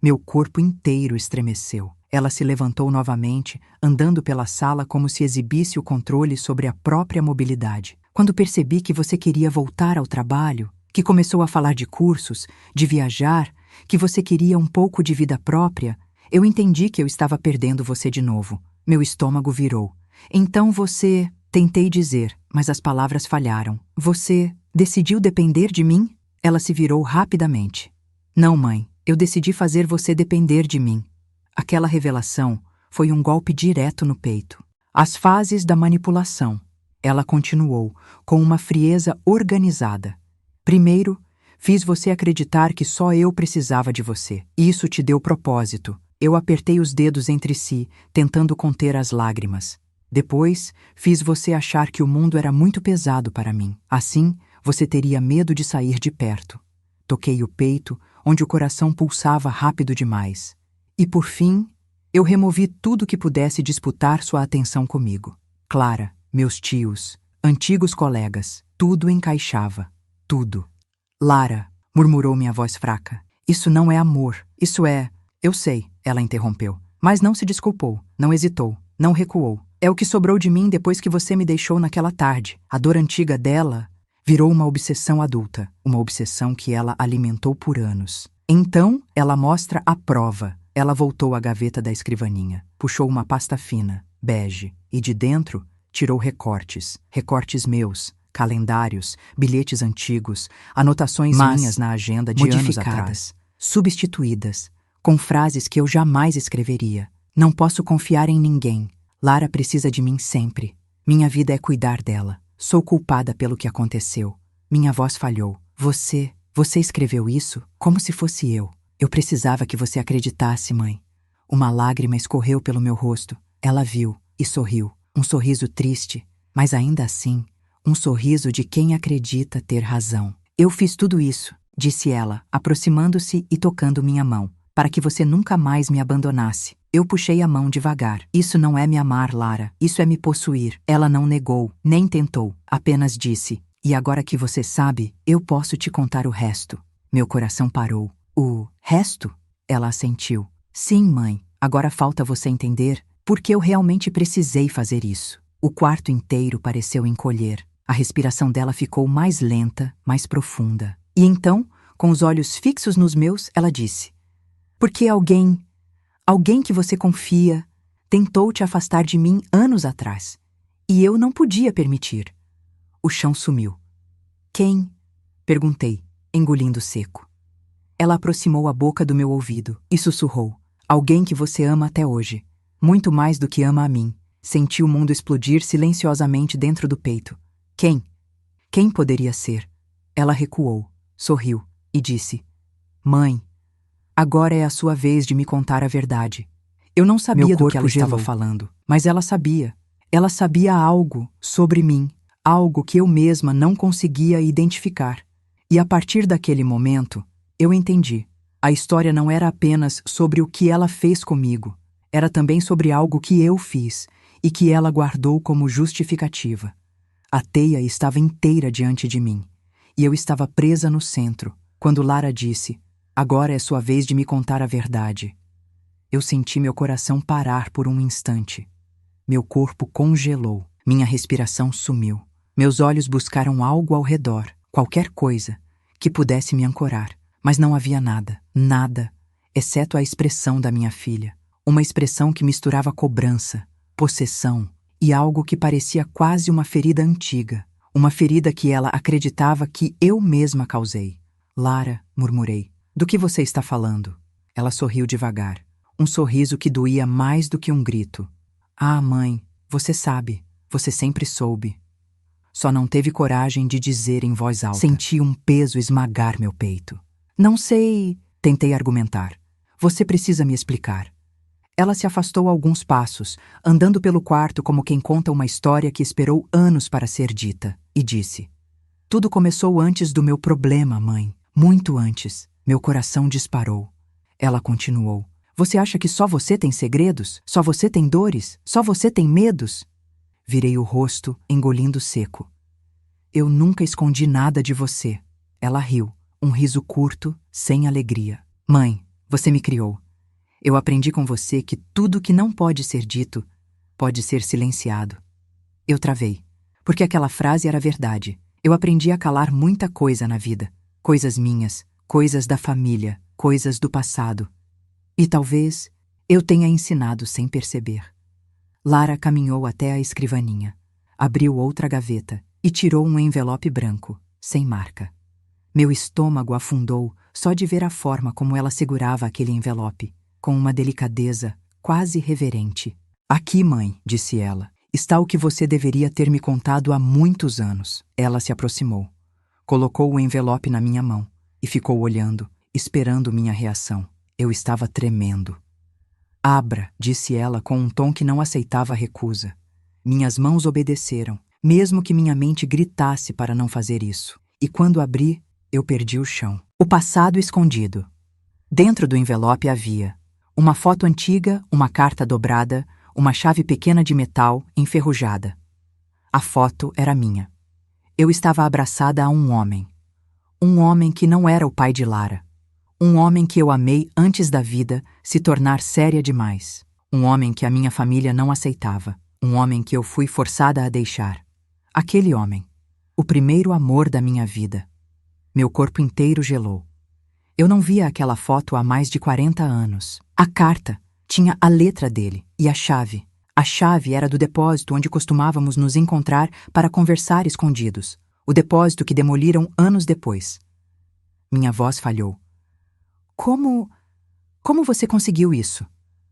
Meu corpo inteiro estremeceu. Ela se levantou novamente, andando pela sala como se exibisse o controle sobre a própria mobilidade. Quando percebi que você queria voltar ao trabalho, que começou a falar de cursos, de viajar, que você queria um pouco de vida própria, eu entendi que eu estava perdendo você de novo. Meu estômago virou. Então você... Tentei dizer, mas as palavras falharam. Você decidiu depender de mim? Ela se virou rapidamente. Não, mãe, eu decidi fazer você depender de mim. Aquela revelação foi um golpe direto no peito. As fases da manipulação. Ela continuou, com uma frieza organizada. Primeiro, fiz você acreditar que só eu precisava de você. Isso te deu propósito. Eu apertei os dedos entre si, tentando conter as lágrimas. Depois, fiz você achar que o mundo era muito pesado para mim. Assim, você teria medo de sair de perto. Toquei o peito, onde o coração pulsava rápido demais. E por fim, eu removi tudo que pudesse disputar sua atenção comigo. Clara, meus tios, antigos colegas, tudo encaixava. Tudo. Lara, murmurou minha voz fraca. Isso não é amor, isso é... Eu sei, ela interrompeu. Mas não se desculpou, não hesitou, não recuou. É o que sobrou de mim depois que você me deixou naquela tarde. A dor antiga dela virou uma obsessão adulta, uma obsessão que ela alimentou por anos. Então, ela mostra a prova. Ela voltou à gaveta da escrivaninha, puxou uma pasta fina, bege, e de dentro tirou recortes. Recortes meus, calendários, bilhetes antigos, anotações minhas na agenda de anos atrás. Substituídas, com frases que eu jamais escreveria. Não posso confiar em ninguém. Lara precisa de mim sempre. Minha vida é cuidar dela. Sou culpada pelo que aconteceu. Minha voz falhou. Você escreveu isso como se fosse eu. Eu precisava que você acreditasse, mãe. Uma lágrima escorreu pelo meu rosto. Ela viu e sorriu. Um sorriso triste, mas ainda assim, um sorriso de quem acredita ter razão. Eu fiz tudo isso, disse ela, aproximando-se e tocando minha mão, para que você nunca mais me abandonasse. Eu puxei a mão devagar. Isso não é me amar, Lara. Isso é me possuir. Ela não negou, nem tentou. Apenas disse: e agora que você sabe, eu posso te contar o resto. Meu coração parou. O resto? Ela assentiu. Sim, mãe. Agora falta você entender porque eu realmente precisei fazer isso. O quarto inteiro pareceu encolher. A respiração dela ficou mais lenta, mais profunda. E então, com os olhos fixos nos meus, ela disse: porque alguém que você confia, tentou te afastar de mim anos atrás. E eu não podia permitir. O chão sumiu. Quem? Perguntei, engolindo seco. Ela aproximou a boca do meu ouvido e sussurrou: alguém que você ama até hoje. Muito mais do que ama a mim. Senti o mundo explodir silenciosamente dentro do peito. Quem? Quem poderia ser? Ela recuou, sorriu e disse: mãe, agora é a sua vez de me contar a verdade. Eu não sabia do que ela estava falando, mas ela sabia. Ela sabia algo sobre mim, algo que eu mesma não conseguia identificar. E a partir daquele momento, eu entendi. A história não era apenas sobre o que ela fez comigo, era também sobre algo que eu fiz e que ela guardou como justificativa. A teia estava inteira diante de mim, e eu estava presa no centro, quando Lara disse: agora é sua vez de me contar a verdade. Eu senti meu coração parar por um instante. Meu corpo congelou, minha respiração sumiu. Meus olhos buscaram algo ao redor, qualquer coisa, que pudesse me ancorar. Mas não havia nada, nada, exceto a expressão da minha filha. Uma expressão que misturava cobrança, possessão e algo que parecia quase uma ferida antiga. Uma ferida que ela acreditava que eu mesma causei. Lara, murmurei, do que você está falando? Ela sorriu devagar. Um sorriso que doía mais do que um grito. Ah, mãe, você sabe, você sempre soube. Só não teve coragem de dizer em voz alta. Senti um peso esmagar meu peito. Não sei, tentei argumentar. Você precisa me explicar. Ela se afastou alguns passos, andando pelo quarto como quem conta uma história que esperou anos para ser dita, e disse: tudo começou antes do meu problema, mãe. Muito antes. Meu coração disparou. Ela continuou: você acha que só você tem segredos? Só você tem dores? Só você tem medos? Virei o rosto, engolindo seco. Eu nunca escondi nada de você. Ela riu, um riso curto, sem alegria. Mãe, você me criou. Eu aprendi com você que tudo que não pode ser dito pode ser silenciado. Eu travei, porque aquela frase era verdade. Eu aprendi a calar muita coisa na vida. Coisas minhas, coisas da família, coisas do passado. E talvez eu tenha ensinado sem perceber. Lara caminhou até a escrivaninha, abriu outra gaveta e tirou um envelope branco, sem marca. Meu estômago afundou só de ver a forma como ela segurava aquele envelope, com uma delicadeza quase reverente. Aqui, mãe, disse ela, está o que você deveria ter me contado há muitos anos. Ela se aproximou, colocou o envelope na minha mão e ficou olhando, esperando minha reação. Eu estava tremendo. Abra, disse ela com um tom que não aceitava recusa. Minhas mãos obedeceram, mesmo que minha mente gritasse para não fazer isso. E quando abri, eu perdi o chão. O passado escondido. Dentro do envelope havia uma foto antiga, uma carta dobrada, uma chave pequena de metal enferrujada. A foto era minha. Eu estava abraçada a um homem. Um homem que não era o pai de Lara. Um homem que eu amei antes da vida se tornar séria demais. Um homem que a minha família não aceitava. Um homem que eu fui forçada a deixar. Aquele homem. O primeiro amor da minha vida. Meu corpo inteiro gelou. Eu não via aquela foto há mais de 40 anos. A carta tinha a letra dele e a chave. A chave era do depósito onde costumávamos nos encontrar para conversar escondidos. O depósito que demoliram anos depois. Minha voz falhou. Como você conseguiu isso?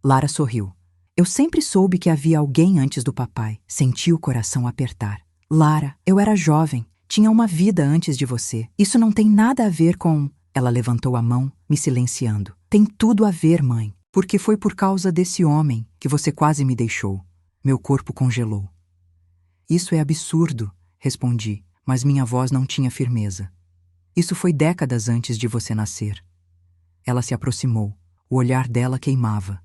Lara sorriu. Eu sempre soube que havia alguém antes do papai. Senti o coração apertar. Lara, eu era jovem. Tinha uma vida antes de você. Isso não tem nada a ver com... Ela levantou a mão, me silenciando. Tem tudo a ver, mãe, porque foi por causa desse homem que você quase me deixou. Meu corpo congelou. Isso é absurdo, respondi, mas minha voz não tinha firmeza. Isso foi décadas antes de você nascer. Ela se aproximou. O olhar dela queimava.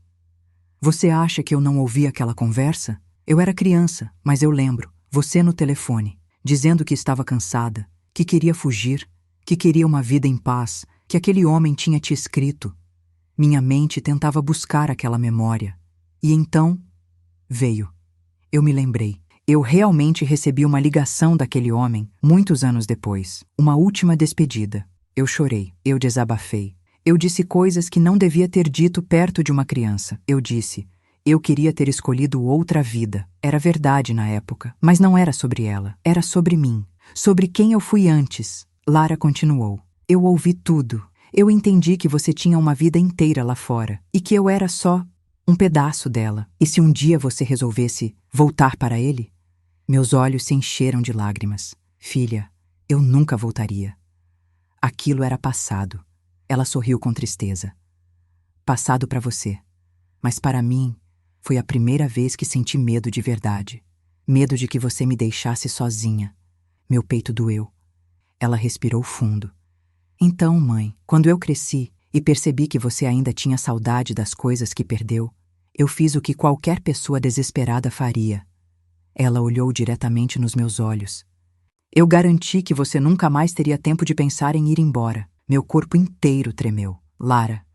Você acha que eu não ouvi aquela conversa? Eu era criança, mas eu lembro. Você no telefone, dizendo que estava cansada, que queria fugir, que queria uma vida em paz, que aquele homem tinha te escrito. Minha mente tentava buscar aquela memória. E então, veio. Eu me lembrei. Eu realmente recebi uma ligação daquele homem, muitos anos depois. Uma última despedida. Eu chorei. Eu desabafei. Eu disse coisas que não devia ter dito perto de uma criança. Eu disse, eu queria ter escolhido outra vida. Era verdade na época, mas não era sobre ela. Era sobre mim. Sobre quem eu fui antes. Lara continuou. Eu ouvi tudo. Eu entendi que você tinha uma vida inteira lá fora e que eu era só um pedaço dela. E se um dia você resolvesse voltar para ele? Meus olhos se encheram de lágrimas. Filha, eu nunca voltaria. Aquilo era passado. Ela sorriu com tristeza. Passado para você. Mas para mim, foi a primeira vez que senti medo de verdade. Medo de que você me deixasse sozinha. Meu peito doeu. Ela respirou fundo. Então, mãe, quando eu cresci e percebi que você ainda tinha saudade das coisas que perdeu, eu fiz o que qualquer pessoa desesperada faria. Ela olhou diretamente nos meus olhos. Eu garanti que você nunca mais teria tempo de pensar em ir embora. Meu corpo inteiro tremeu. Lara,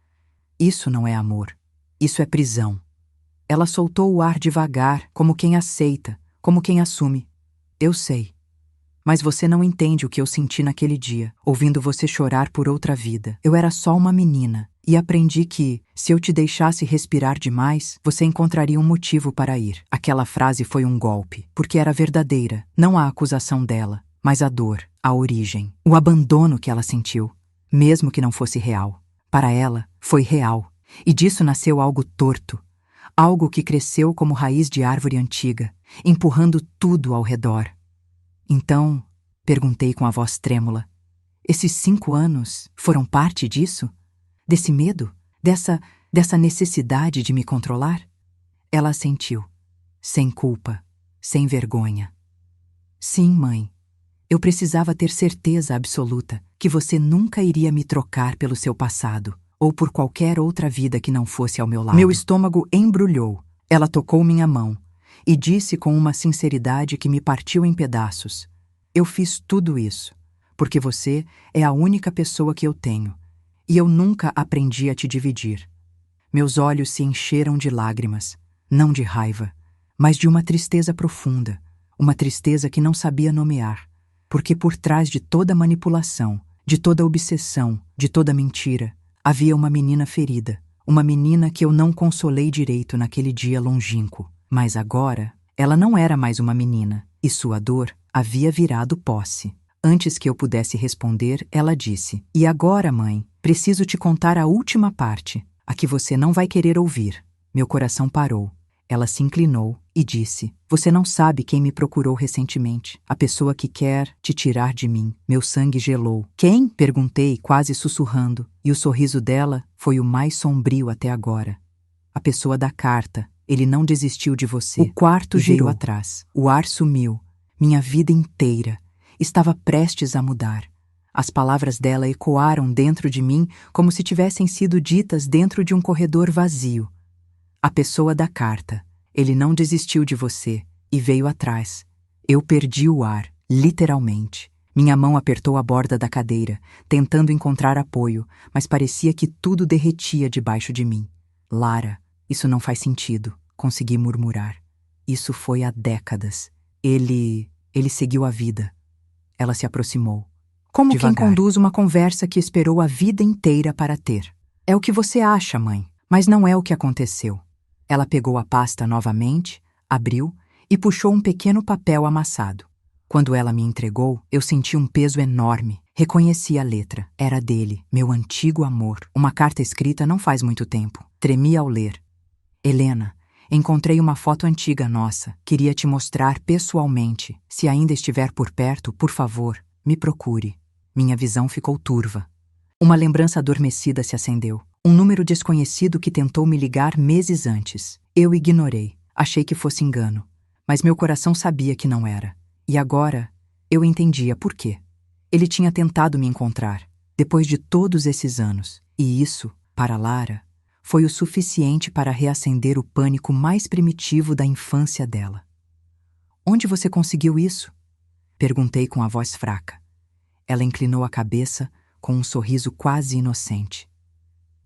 isso não é amor. Isso é prisão. Ela soltou o ar devagar, como quem aceita, como quem assume. Eu sei. Mas você não entende o que eu senti naquele dia, ouvindo você chorar por outra vida. Eu era só uma menina, e aprendi que, se eu te deixasse respirar demais, você encontraria um motivo para ir. Aquela frase foi um golpe, porque era verdadeira, não a acusação dela, mas a dor, a origem, o abandono que ela sentiu. Mesmo que não fosse real. Para ela, foi real. E disso nasceu algo torto. Algo que cresceu como raiz de árvore antiga, empurrando tudo ao redor. Então, perguntei com a voz trêmula, esses 5 anos foram parte disso? Desse medo? Dessa necessidade de me controlar? Ela assentiu, sem culpa, sem vergonha. Sim, mãe. Eu precisava ter certeza absoluta que você nunca iria me trocar pelo seu passado, ou por qualquer outra vida que não fosse ao meu lado. Meu estômago embrulhou. Ela tocou minha mão e disse com uma sinceridade que me partiu em pedaços. Eu fiz tudo isso, porque você é a única pessoa que eu tenho, e eu nunca aprendi a te dividir. Meus olhos se encheram de lágrimas, não de raiva, mas de uma tristeza profunda, uma tristeza que não sabia nomear. Porque por trás de toda manipulação, de toda obsessão, de toda mentira, havia uma menina ferida, uma menina que eu não consolei direito naquele dia longínquo. Mas agora, ela não era mais uma menina, e sua dor havia virado posse. Antes que eu pudesse responder, ela disse, e agora, mãe, preciso te contar a última parte, a que você não vai querer ouvir. Meu coração parou. Ela se inclinou e disse, você não sabe quem me procurou recentemente. A pessoa que quer te tirar de mim. Meu sangue gelou. Quem? Perguntei, quase sussurrando, e o sorriso dela foi o mais sombrio até agora. A pessoa da carta. Ele não desistiu de você. O quarto girou atrás. O ar sumiu. Minha vida inteira estava prestes a mudar. As palavras dela ecoaram dentro de mim como se tivessem sido ditas dentro de um corredor vazio. A pessoa da carta. Ele não desistiu de você e veio atrás. Eu perdi o ar, literalmente. Minha mão apertou a borda da cadeira, tentando encontrar apoio, mas parecia que tudo derretia debaixo de mim. Lara, isso não faz sentido, consegui murmurar. Isso foi há décadas. Ele seguiu a vida. Ela se aproximou. Como devagar. Quem conduz uma conversa que esperou a vida inteira para ter. É o que você acha, mãe, mas não é o que aconteceu. Ela pegou a pasta novamente, abriu e puxou um pequeno papel amassado. Quando ela me entregou, eu senti um peso enorme. Reconheci a letra. Era dele, meu antigo amor. Uma carta escrita não faz muito tempo. Tremi ao ler. Helena, encontrei uma foto antiga nossa. Queria te mostrar pessoalmente. Se ainda estiver por perto, por favor, me procure. Minha visão ficou turva. Uma lembrança adormecida se acendeu. Um número desconhecido que tentou me ligar meses antes. Eu ignorei. Achei que fosse engano. Mas meu coração sabia que não era. E agora, eu entendia por quê. Ele tinha tentado me encontrar, depois de todos esses anos. E isso, para Lara, foi o suficiente para reacender o pânico mais primitivo da infância dela. Onde você conseguiu isso? Perguntei com a voz fraca. Ela inclinou a cabeça com um sorriso quase inocente.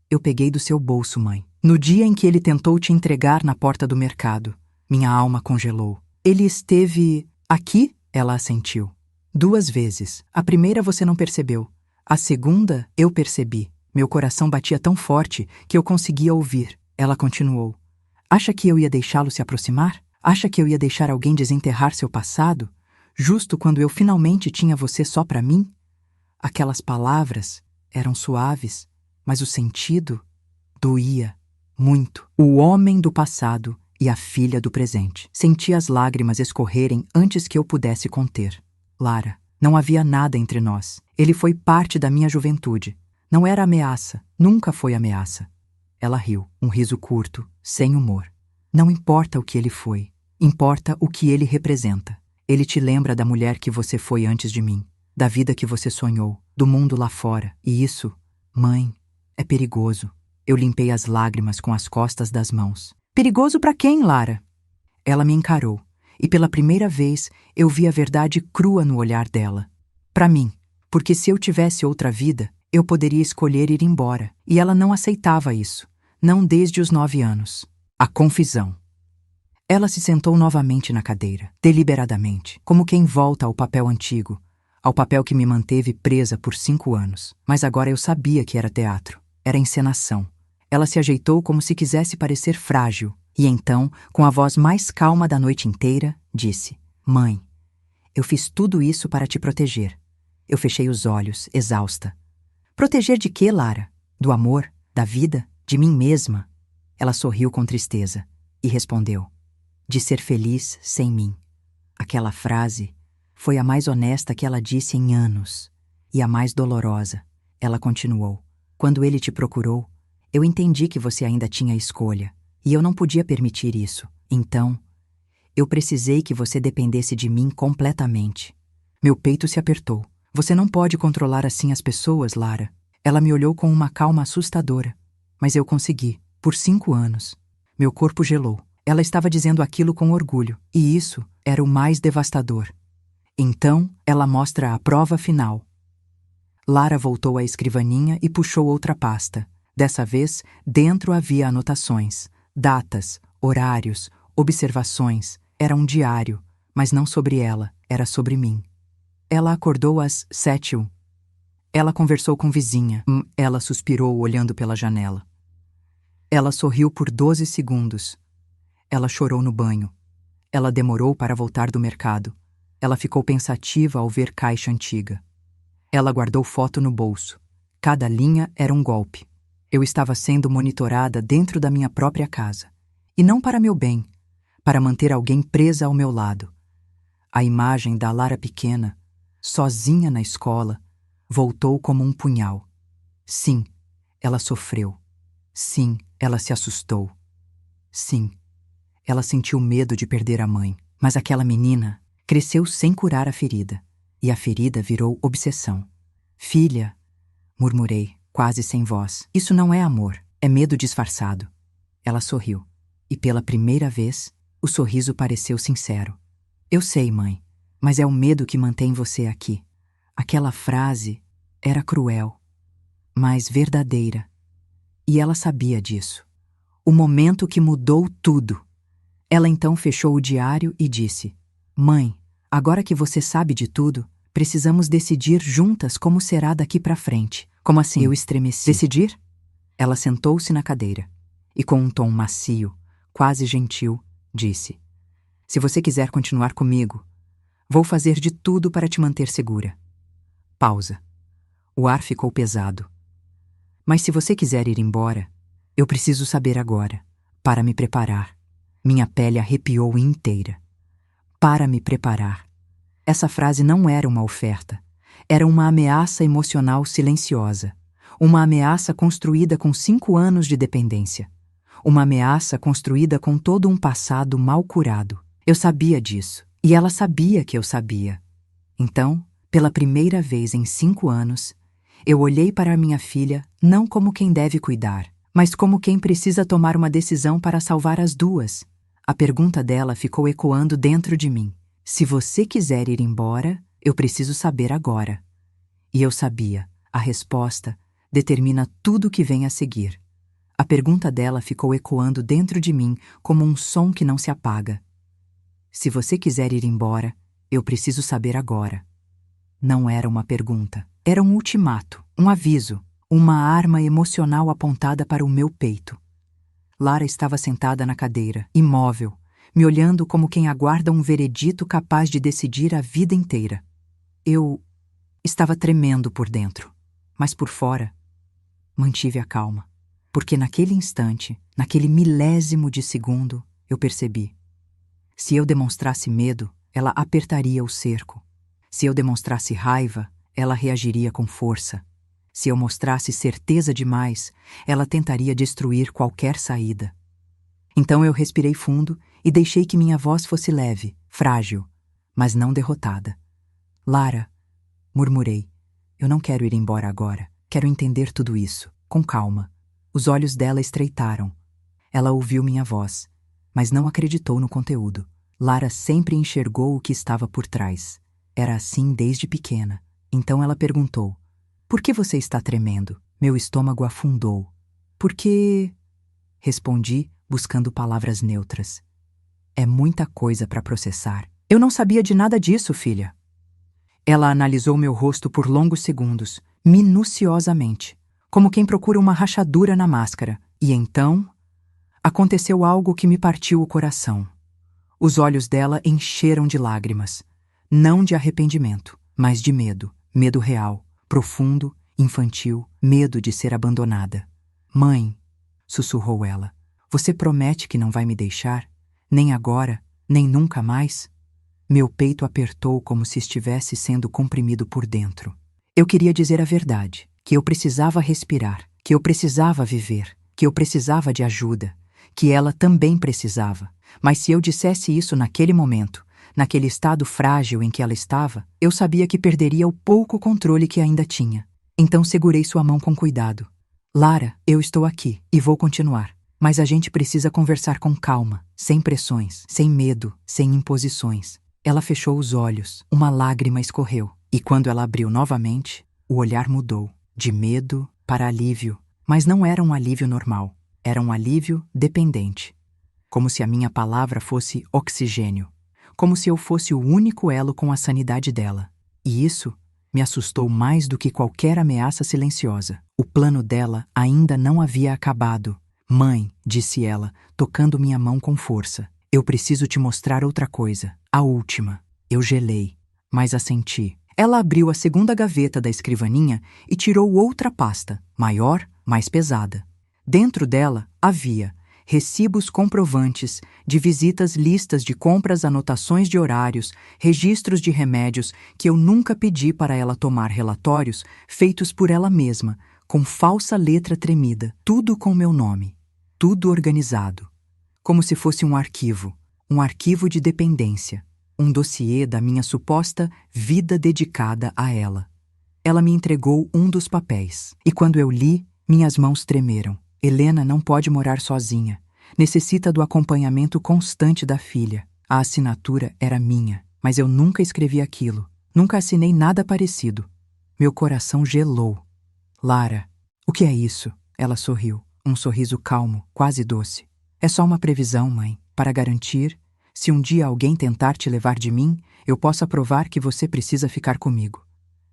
Eu peguei do seu bolso, mãe. No dia em que ele tentou te entregar na porta do mercado, minha alma congelou. Ele esteve aqui? Ela assentiu. 2 vezes. A primeira você não percebeu. A segunda, eu percebi. Meu coração batia tão forte que eu conseguia ouvir. Ela continuou. Acha que eu ia deixá-lo se aproximar? Acha que eu ia deixar alguém desenterrar seu passado? Justo quando eu finalmente tinha você só para mim? Aquelas palavras eram suaves, mas o sentido doía muito. O homem do passado e a filha do presente. Senti as lágrimas escorrerem antes que eu pudesse conter. Lara, não havia nada entre nós. Ele foi parte da minha juventude. Não era ameaça, nunca foi ameaça. Ela riu, um riso curto, sem humor. Não importa o que ele foi, importa o que ele representa. Ele te lembra da mulher que você foi antes de mim, da vida que você sonhou, do mundo lá fora. E isso, mãe, é perigoso. Eu limpei as lágrimas com as costas das mãos. Perigoso para quem, Lara? Ela me encarou, e pela primeira vez eu vi a verdade crua no olhar dela. Para mim, porque se eu tivesse outra vida, eu poderia escolher ir embora, e ela não aceitava isso, não desde os 9 anos. A confusão. Ela se sentou novamente na cadeira, deliberadamente, como quem volta ao papel antigo, ao papel que me manteve presa por 5 anos. Mas agora eu sabia que era teatro, era encenação. Ela se ajeitou como se quisesse parecer frágil, e então, com a voz mais calma da noite inteira, disse: Mãe, eu fiz tudo isso para te proteger. Eu fechei os olhos, exausta. Proteger de quê, Lara? Do amor? Da vida? De mim mesma? Ela sorriu com tristeza e respondeu: de ser feliz sem mim. Aquela frase foi a mais honesta que ela disse em anos, e a mais dolorosa. Ela continuou: quando ele te procurou, eu entendi que você ainda tinha escolha, e eu não podia permitir isso. Então, eu precisei que você dependesse de mim completamente. Meu peito se apertou. Você não pode controlar assim as pessoas, Lara. Ela me olhou com uma calma assustadora. Mas eu consegui, por 5 anos. Meu corpo gelou. Ela estava dizendo aquilo com orgulho, e isso era o mais devastador. Então, ela mostra a prova final. Lara voltou à escrivaninha e puxou outra pasta. Dessa vez, dentro havia anotações, datas, horários, observações. Era um diário, mas não sobre ela, era sobre mim. Ela acordou às 7h. Ela conversou com vizinha. Ela suspirou olhando pela janela. Ela sorriu por 12 segundos. Ela chorou no banho. Ela demorou para voltar do mercado. Ela ficou pensativa ao ver caixa antiga. Ela guardou foto no bolso. Cada linha era um golpe. Eu estava sendo monitorada dentro da minha própria casa. E não para meu bem, para manter alguém presa ao meu lado. A imagem da Lara pequena, sozinha na escola, voltou como um punhal. Sim, ela sofreu. Sim, ela se assustou. Sim, ela sentiu medo de perder a mãe. Mas aquela menina cresceu sem curar a ferida. E a ferida virou obsessão. Filha, murmurei, quase sem voz. Isso não é amor, é medo disfarçado. Ela sorriu. E pela primeira vez, o sorriso pareceu sincero. Eu sei, mãe, mas é o medo que mantém você aqui. Aquela frase era cruel, mas verdadeira. E ela sabia disso. O momento que mudou tudo. Ela então fechou o diário e disse: Mãe, agora que você sabe de tudo, precisamos decidir juntas como será daqui para frente. Como assim? Eu estremeci. Decidir? Ela sentou-se na cadeira e com um tom macio, quase gentil, disse: Se você quiser continuar comigo, vou fazer de tudo para te manter segura. Pausa. O ar ficou pesado. Mas se você quiser ir embora, eu preciso saber agora, para me preparar. Minha pele arrepiou inteira. Para me preparar. Essa frase não era uma oferta. Era uma ameaça emocional silenciosa. Uma ameaça construída com 5 anos de dependência. Uma ameaça construída com todo um passado mal curado. Eu sabia disso, e ela sabia que eu sabia. Então, pela primeira vez em 5 anos, eu olhei para minha filha não como quem deve cuidar, mas como quem precisa tomar uma decisão para salvar as duas. A pergunta dela ficou ecoando dentro de mim. Se você quiser ir embora, eu preciso saber agora. E eu sabia. A resposta determina tudo o que vem a seguir. A pergunta dela ficou ecoando dentro de mim como um som que não se apaga. Se você quiser ir embora, eu preciso saber agora. Não era uma pergunta. Era um ultimato, um aviso, uma arma emocional apontada para o meu peito. Lara estava sentada na cadeira, imóvel, me olhando como quem aguarda um veredito capaz de decidir a vida inteira. Eu estava tremendo por dentro, mas por fora mantive a calma, porque naquele instante, naquele milésimo de segundo, eu percebi. Se eu demonstrasse medo, ela apertaria o cerco. Se eu demonstrasse raiva, ela reagiria com força. Se eu mostrasse certeza demais, ela tentaria destruir qualquer saída. Então eu respirei fundo e deixei que minha voz fosse leve, frágil, mas não derrotada. Lara, murmurei, eu não quero ir embora agora. Quero entender tudo isso, com calma. Os olhos dela estreitaram. Ela ouviu minha voz, mas não acreditou no conteúdo. Lara sempre enxergou o que estava por trás. Era assim desde pequena. Então ela perguntou, por que você está tremendo? Meu estômago afundou. Porque... Respondi, buscando palavras neutras. É muita coisa para processar. Eu não sabia de nada disso, filha. Ela analisou meu rosto por longos segundos, minuciosamente, como quem procura uma rachadura na máscara. E então, aconteceu algo que me partiu o coração. Os olhos dela encheram de lágrimas, não de arrependimento, mas de medo. Medo real, profundo, infantil, medo de ser abandonada. Mãe, sussurrou ela, você promete que não vai me deixar? Nem agora, nem nunca mais? Meu peito apertou como se estivesse sendo comprimido por dentro. Eu queria dizer a verdade, que eu precisava respirar, que eu precisava viver, que eu precisava de ajuda, que ela também precisava. Mas se eu dissesse isso naquele momento, naquele estado frágil em que ela estava, eu sabia que perderia o pouco controle que ainda tinha. Então segurei sua mão com cuidado. Lara, eu estou aqui e vou continuar. Mas a gente precisa conversar com calma, sem pressões, sem medo, sem imposições. Ela fechou os olhos, uma lágrima escorreu. E quando ela abriu novamente, o olhar mudou, de medo para alívio. Mas não era um alívio normal, era um alívio dependente. Como se a minha palavra fosse oxigênio. Como se eu fosse o único elo com a sanidade dela. E isso me assustou mais do que qualquer ameaça silenciosa. O plano dela ainda não havia acabado. Mãe, disse ela, tocando minha mão com força. Eu preciso te mostrar outra coisa. A última. Eu gelei, mas assenti. Ela abriu a segunda gaveta da escrivaninha e tirou outra pasta, maior, mais pesada. Dentro dela havia recibos comprovantes de visitas, listas de compras, anotações de horários, registros de remédios que eu nunca pedi para ela tomar, relatórios feitos por ela mesma, com falsa letra tremida, tudo com meu nome, tudo organizado, como se fosse um arquivo de dependência, um dossiê da minha suposta vida dedicada a ela. Ela me entregou um dos papéis, e quando eu li, minhas mãos tremeram. Helena não pode morar sozinha. Necessita do acompanhamento constante da filha. A assinatura era minha, mas eu nunca escrevi aquilo. Nunca assinei nada parecido. Meu coração gelou. Lara, o que é isso? Ela sorriu, um sorriso calmo, quase doce. É só uma previsão, mãe, para garantir, se um dia alguém tentar te levar de mim, eu possa provar que você precisa ficar comigo.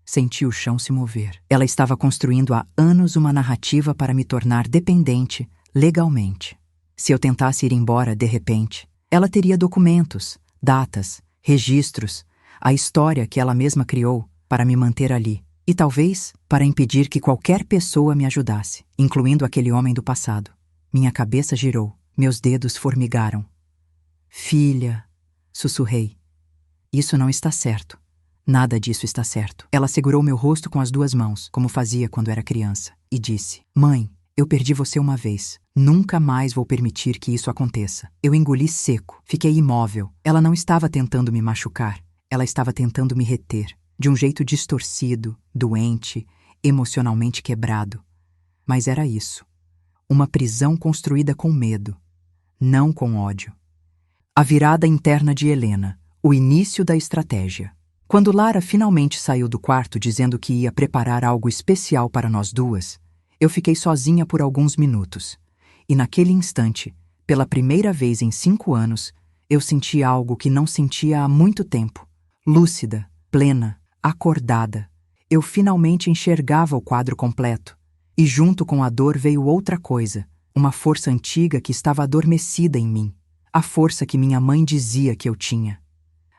Senti o chão se mover. Ela estava construindo há anos uma narrativa para me tornar dependente, legalmente. Se eu tentasse ir embora de repente, ela teria documentos, datas, registros, a história que ela mesma criou para me manter ali. E talvez para impedir que qualquer pessoa me ajudasse, incluindo aquele homem do passado. Minha cabeça girou, meus dedos formigaram. Filha, sussurrei. Isso não está certo. Nada disso está certo. Ela segurou meu rosto com as 2 mãos, como fazia quando era criança. e disse: Mãe, eu perdi você uma vez. Nunca mais vou permitir que isso aconteça. Eu engoli seco, fiquei imóvel. Ela não estava tentando me machucar, ela estava tentando me reter, de um jeito distorcido, doente, emocionalmente quebrado. Mas era isso. Uma prisão construída com medo, não com ódio. A virada interna de Helena, o início da estratégia. Quando Lara finalmente saiu do quarto dizendo que ia preparar algo especial para nós duas, eu fiquei sozinha por alguns minutos. E naquele instante, pela primeira vez em 5 anos, eu senti algo que não sentia há muito tempo. Lúcida, plena, acordada. Eu finalmente enxergava o quadro completo. E junto com a dor veio outra coisa, uma força antiga que estava adormecida em mim. A força que minha mãe dizia que eu tinha.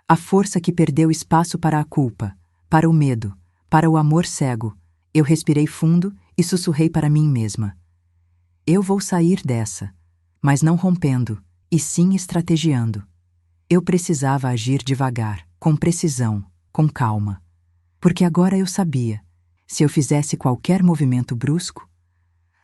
A força que perdeu espaço para a culpa, para o medo, para o amor cego. Eu respirei fundo e sussurrei para mim mesma. Eu vou sair dessa, mas não rompendo, e sim estrategiando. Eu precisava agir devagar, com precisão, com calma. Porque agora eu sabia, se eu fizesse qualquer movimento brusco,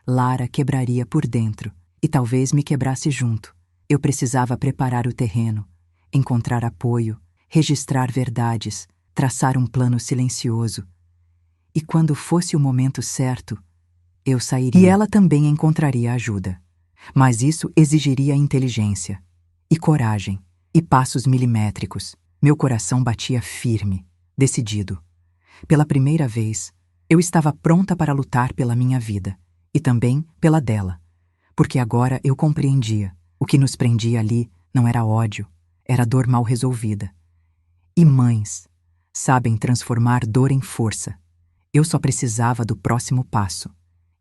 Lara quebraria por dentro e talvez me quebrasse junto. Eu precisava preparar o terreno, encontrar apoio, registrar verdades, traçar um plano silencioso. E quando fosse o momento certo, eu sairia. E ela também encontraria ajuda. Mas isso exigiria inteligência, e coragem, e passos milimétricos. Meu coração batia firme, decidido. Pela primeira vez, eu estava pronta para lutar pela minha vida, e também pela dela. Porque agora eu compreendia. O que nos prendia ali não era ódio, era dor mal resolvida. E mães sabem transformar dor em força. Eu só precisava do próximo passo.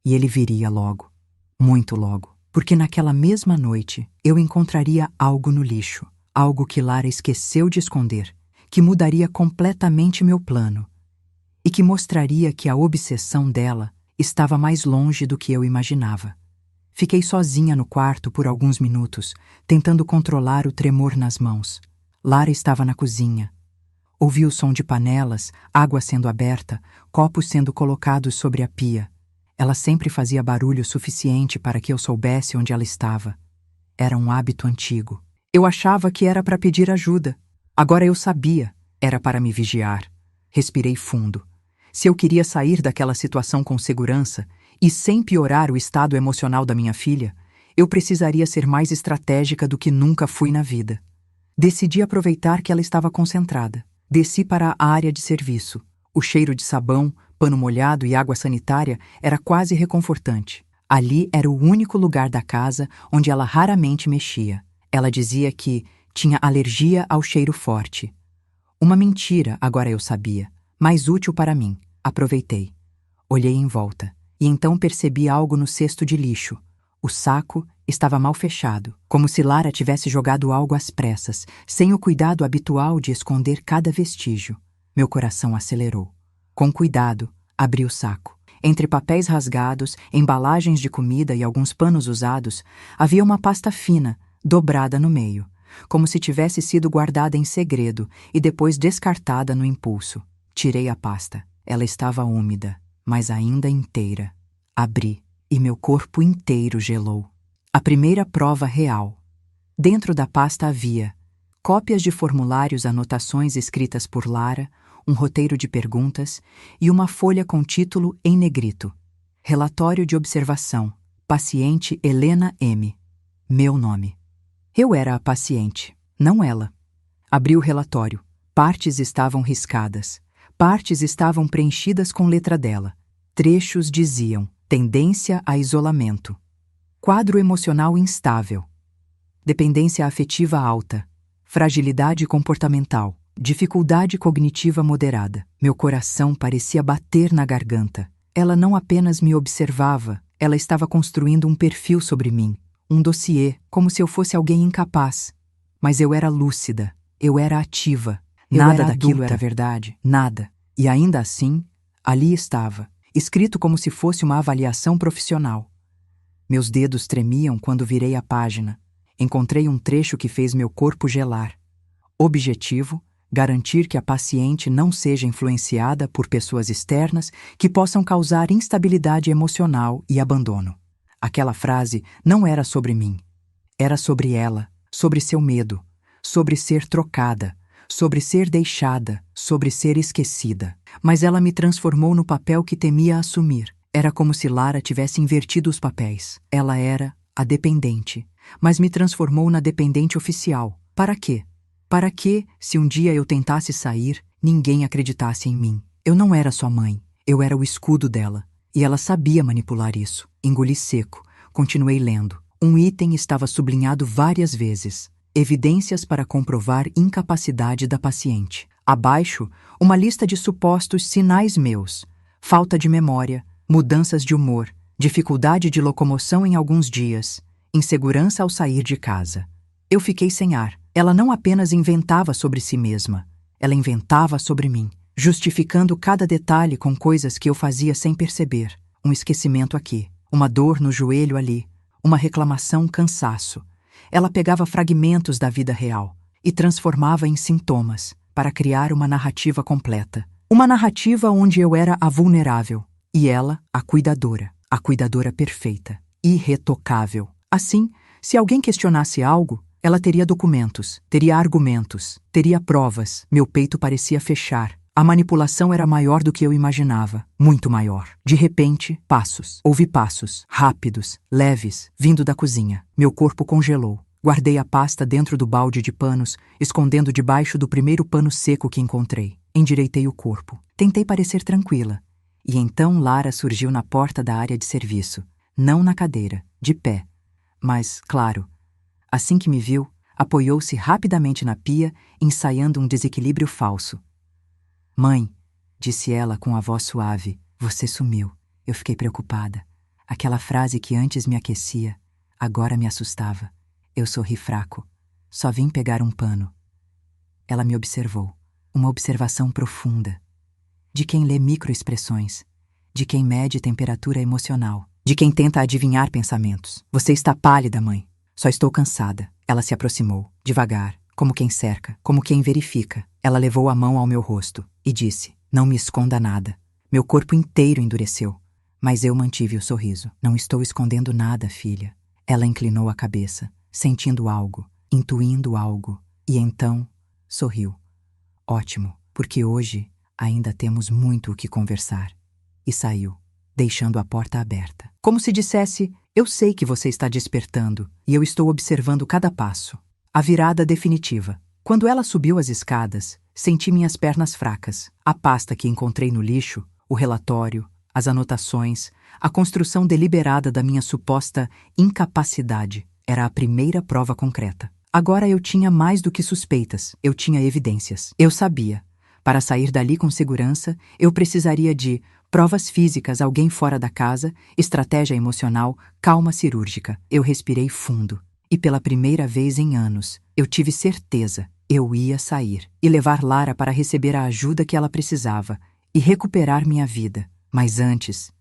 E ele viria logo, muito logo. Porque naquela mesma noite eu encontraria algo no lixo, algo que Lara esqueceu de esconder, que mudaria completamente meu plano e que mostraria que a obsessão dela estava mais longe do que eu imaginava. Fiquei sozinha no quarto por alguns minutos, tentando controlar o tremor nas mãos. Lara estava na cozinha. Ouvi o som de panelas, água sendo aberta, copos sendo colocados sobre a pia. Ela sempre fazia barulho suficiente para que eu soubesse onde ela estava. Era um hábito antigo. Eu achava que era para pedir ajuda. Agora eu sabia. Era para me vigiar. Respirei fundo. Se eu queria sair daquela situação com segurança e sem piorar o estado emocional da minha filha, eu precisaria ser mais estratégica do que nunca fui na vida. Decidi aproveitar que ela estava concentrada. Desci para a área de serviço. O cheiro de sabão, pano molhado e água sanitária era quase reconfortante. Ali era o único lugar da casa onde ela raramente mexia. Ela dizia que tinha alergia ao cheiro forte. Uma mentira, agora eu sabia, mais útil para mim. Aproveitei. Olhei em volta e então percebi algo no cesto de lixo. O saco estava mal fechado, como se Lara tivesse jogado algo às pressas, sem o cuidado habitual de esconder cada vestígio. Meu coração acelerou. Com cuidado, abri o saco. Entre papéis rasgados, embalagens de comida e alguns panos usados, havia uma pasta fina, dobrada no meio, como se tivesse sido guardada em segredo e depois descartada no impulso. Tirei a pasta. Ela estava úmida, mas ainda inteira. Abri e meu corpo inteiro gelou. A primeira prova real. Dentro da pasta havia cópias de formulários, anotações escritas por Lara, um roteiro de perguntas e uma folha com título em negrito. Relatório de observação. Paciente Helena M. Meu nome. Eu era a paciente, não ela. Abri o relatório. Partes estavam riscadas. Partes estavam preenchidas com letra dela. Trechos diziam: tendência a isolamento. Quadro emocional instável. Dependência afetiva alta. Fragilidade comportamental. Dificuldade cognitiva moderada. Meu coração parecia bater na garganta. Ela não apenas me observava, ela estava construindo um perfil sobre mim, um dossiê, como se eu fosse alguém incapaz. Mas eu era lúcida, eu era ativa. Nada daquilo era verdade, nada. E ainda assim, ali estava, escrito como se fosse uma avaliação profissional. Meus dedos tremiam quando virei a página. Encontrei um trecho que fez meu corpo gelar. Objetivo: garantir que a paciente não seja influenciada por pessoas externas que possam causar instabilidade emocional e abandono. Aquela frase não era sobre mim. Era sobre ela, sobre seu medo, sobre ser trocada, sobre ser deixada, sobre ser esquecida. Mas ela me transformou no papel que temia assumir. Era como se Lara tivesse invertido os papéis. Ela era a dependente, mas me transformou na dependente oficial. Para quê? Para que, se um dia eu tentasse sair, ninguém acreditasse em mim. Eu não era sua mãe, eu era o escudo dela. E ela sabia manipular isso. Engoli seco, continuei lendo. Um item estava sublinhado várias vezes. Evidências para comprovar incapacidade da paciente. Abaixo, uma lista de supostos sinais meus. Falta de memória, mudanças de humor, dificuldade de locomoção em alguns dias, insegurança ao sair de casa. Eu fiquei sem ar. Ela não apenas inventava sobre si mesma, ela inventava sobre mim, justificando cada detalhe com coisas que eu fazia sem perceber. Um esquecimento aqui, uma dor no joelho ali, uma reclamação, um cansaço. Ela pegava fragmentos da vida real e transformava em sintomas para criar uma narrativa completa. Uma narrativa onde eu era a vulnerável e ela a cuidadora perfeita, irretocável. Assim, se alguém questionasse algo, ela teria documentos, teria argumentos, teria provas. Meu peito parecia fechar. A manipulação era maior do que eu imaginava, muito maior. De repente, passos. Ouvi passos, rápidos, leves, vindo da cozinha. Meu corpo congelou. Guardei a pasta dentro do balde de panos, escondendo debaixo do primeiro pano seco que encontrei. Endireitei o corpo. Tentei parecer tranquila. E então Lara surgiu na porta da área de serviço. Não na cadeira, de pé. Mas, claro, assim que me viu, apoiou-se rapidamente na pia, ensaiando um desequilíbrio falso. Mãe, disse ela com a voz suave, você sumiu. Eu fiquei preocupada. Aquela frase que antes me aquecia, agora me assustava. Eu sorri fraco. Só vim pegar um pano. Ela me observou. Uma observação profunda. De quem lê microexpressões. De quem mede temperatura emocional. De quem tenta adivinhar pensamentos. Você está pálida, mãe. Só estou cansada. Ela se aproximou, devagar, como quem cerca, como quem verifica. Ela levou a mão ao meu rosto e disse, não me esconda nada. Meu corpo inteiro endureceu, mas eu mantive o sorriso. Não estou escondendo nada, filha. Ela inclinou a cabeça, sentindo algo, intuindo algo, e então sorriu. Ótimo, porque hoje ainda temos muito o que conversar. E saiu, deixando a porta aberta. Como se dissesse, eu sei que você está despertando e eu estou observando cada passo. A virada definitiva. Quando ela subiu as escadas, senti minhas pernas fracas. A pasta que encontrei no lixo, o relatório, as anotações, a construção deliberada da minha suposta incapacidade era a primeira prova concreta. Agora eu tinha mais do que suspeitas, eu tinha evidências. Eu sabia. Para sair dali com segurança, eu precisaria de provas físicas, alguém fora da casa, estratégia emocional, calma cirúrgica. Eu respirei fundo. E pela primeira vez em anos, eu tive certeza, eu ia sair e levar Lara para receber a ajuda que ela precisava e recuperar minha vida. Mas antes,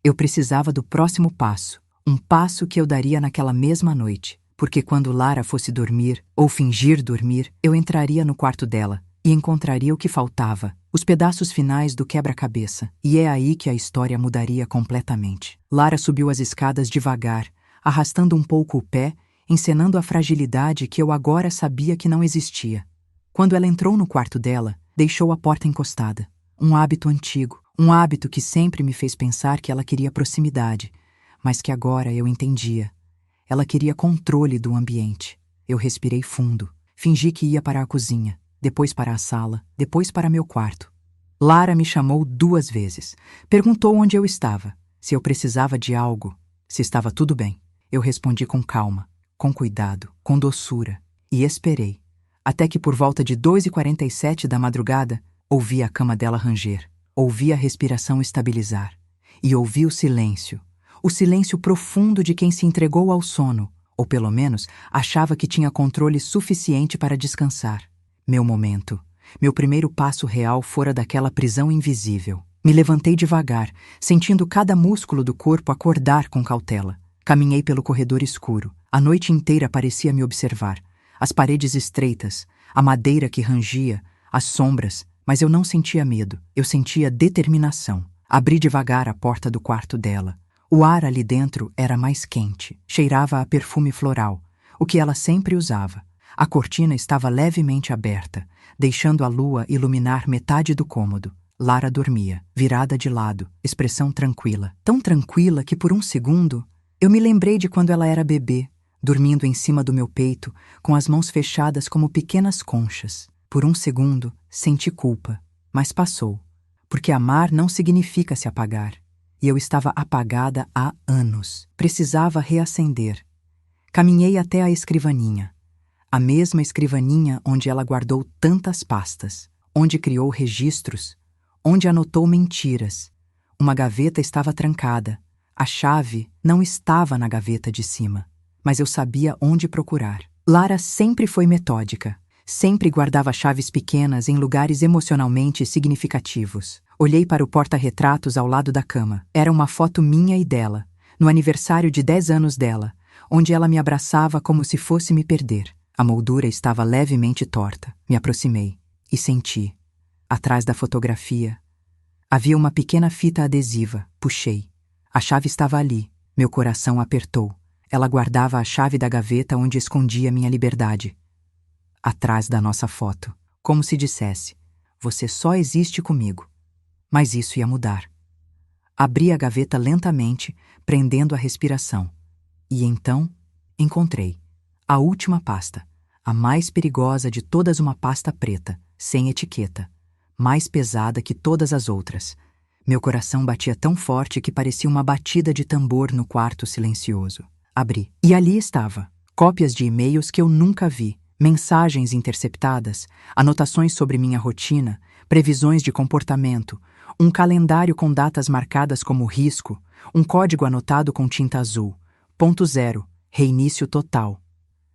eu precisava do próximo passo, um passo que eu daria naquela mesma noite, porque quando Lara fosse dormir, ou fingir dormir, eu entraria no quarto dela e encontraria o que faltava, os pedaços finais do quebra-cabeça. E é aí que a história mudaria completamente. Lara subiu as escadas devagar, arrastando um pouco o pé, encenando a fragilidade que eu agora sabia que não existia. Quando ela entrou no quarto dela, deixou a porta encostada. Um hábito antigo, um hábito que sempre me fez pensar que ela queria proximidade, mas que agora eu entendia. Ela queria controle do ambiente. Eu respirei fundo, fingi que ia para a cozinha, depois para a sala, depois para meu quarto. Lara me chamou 2 vezes. Perguntou onde eu estava, se eu precisava de algo, se estava tudo bem. Eu respondi com calma, com cuidado, com doçura, e esperei, até que por volta de 2h47 da madrugada, ouvi a cama dela ranger, ouvi a respiração estabilizar, e ouvi o silêncio profundo de quem se entregou ao sono, ou pelo menos achava que tinha controle suficiente para descansar. Meu momento, meu primeiro passo real fora daquela prisão invisível. Me levantei devagar, sentindo cada músculo do corpo acordar com cautela. Caminhei pelo corredor escuro. A noite inteira parecia me observar. As paredes estreitas, a madeira que rangia, as sombras, mas eu não sentia medo, eu sentia determinação. Abri devagar a porta do quarto dela. O ar ali dentro era mais quente, cheirava a perfume floral, o que ela sempre usava. A cortina estava levemente aberta, deixando a lua iluminar metade do cômodo. Lara dormia, virada de lado, expressão tranquila. Tão tranquila que por um segundo eu me lembrei de quando ela era bebê, dormindo em cima do meu peito, com as mãos fechadas como pequenas conchas. Por um segundo senti culpa, mas passou, porque amar não significa se apagar. E eu estava apagada há anos. Precisava reacender. Caminhei até a escrivaninha. A mesma escrivaninha onde ela guardou tantas pastas, onde criou registros, onde anotou mentiras. Uma gaveta estava trancada. A chave não estava na gaveta de cima, mas eu sabia onde procurar. Lara sempre foi metódica. Sempre guardava chaves pequenas em lugares emocionalmente significativos. Olhei para o porta-retratos ao lado da cama. Era uma foto minha e dela, no aniversário de 10 anos dela, onde ela me abraçava como se fosse me perder. A moldura estava levemente torta. Me aproximei e senti. Atrás da fotografia havia uma pequena fita adesiva. Puxei. A chave estava ali. Meu coração apertou. Ela guardava a chave da gaveta onde escondia minha liberdade. Atrás da nossa foto, como se dissesse: você só existe comigo. Mas isso ia mudar. Abri a gaveta lentamente, prendendo a respiração. E então, encontrei a última pasta, a mais perigosa de todas, uma pasta preta, sem etiqueta, mais pesada que todas as outras. Meu coração batia tão forte que parecia uma batida de tambor no quarto silencioso. Abri. E ali estava, cópias de e-mails que eu nunca vi, mensagens interceptadas, anotações sobre minha rotina, previsões de comportamento, um calendário com datas marcadas como risco, um código anotado com tinta azul. Ponto zero, reinício total.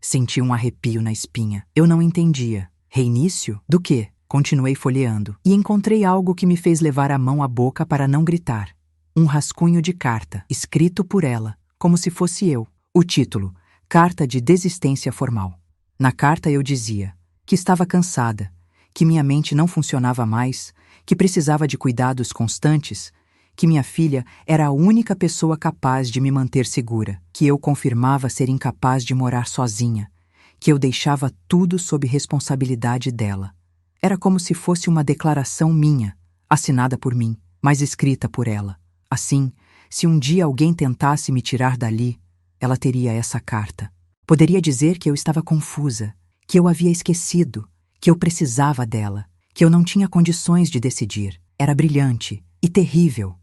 Senti um arrepio na espinha. Eu não entendia. Reinício? Do quê? Continuei folheando e encontrei algo que me fez levar a mão à boca para não gritar. Um rascunho de carta, escrito por ela, como se fosse eu. O título: Carta de Desistência Formal. Na carta eu dizia que estava cansada, que minha mente não funcionava mais, que precisava de cuidados constantes, que minha filha era a única pessoa capaz de me manter segura, que eu confirmava ser incapaz de morar sozinha, que eu deixava tudo sob responsabilidade dela. Era como se fosse uma declaração minha, assinada por mim, mas escrita por ela. Assim, se um dia alguém tentasse me tirar dali, ela teria essa carta. Poderia dizer que eu estava confusa, que eu havia esquecido, que eu precisava dela, que eu não tinha condições de decidir. Era brilhante e terrível.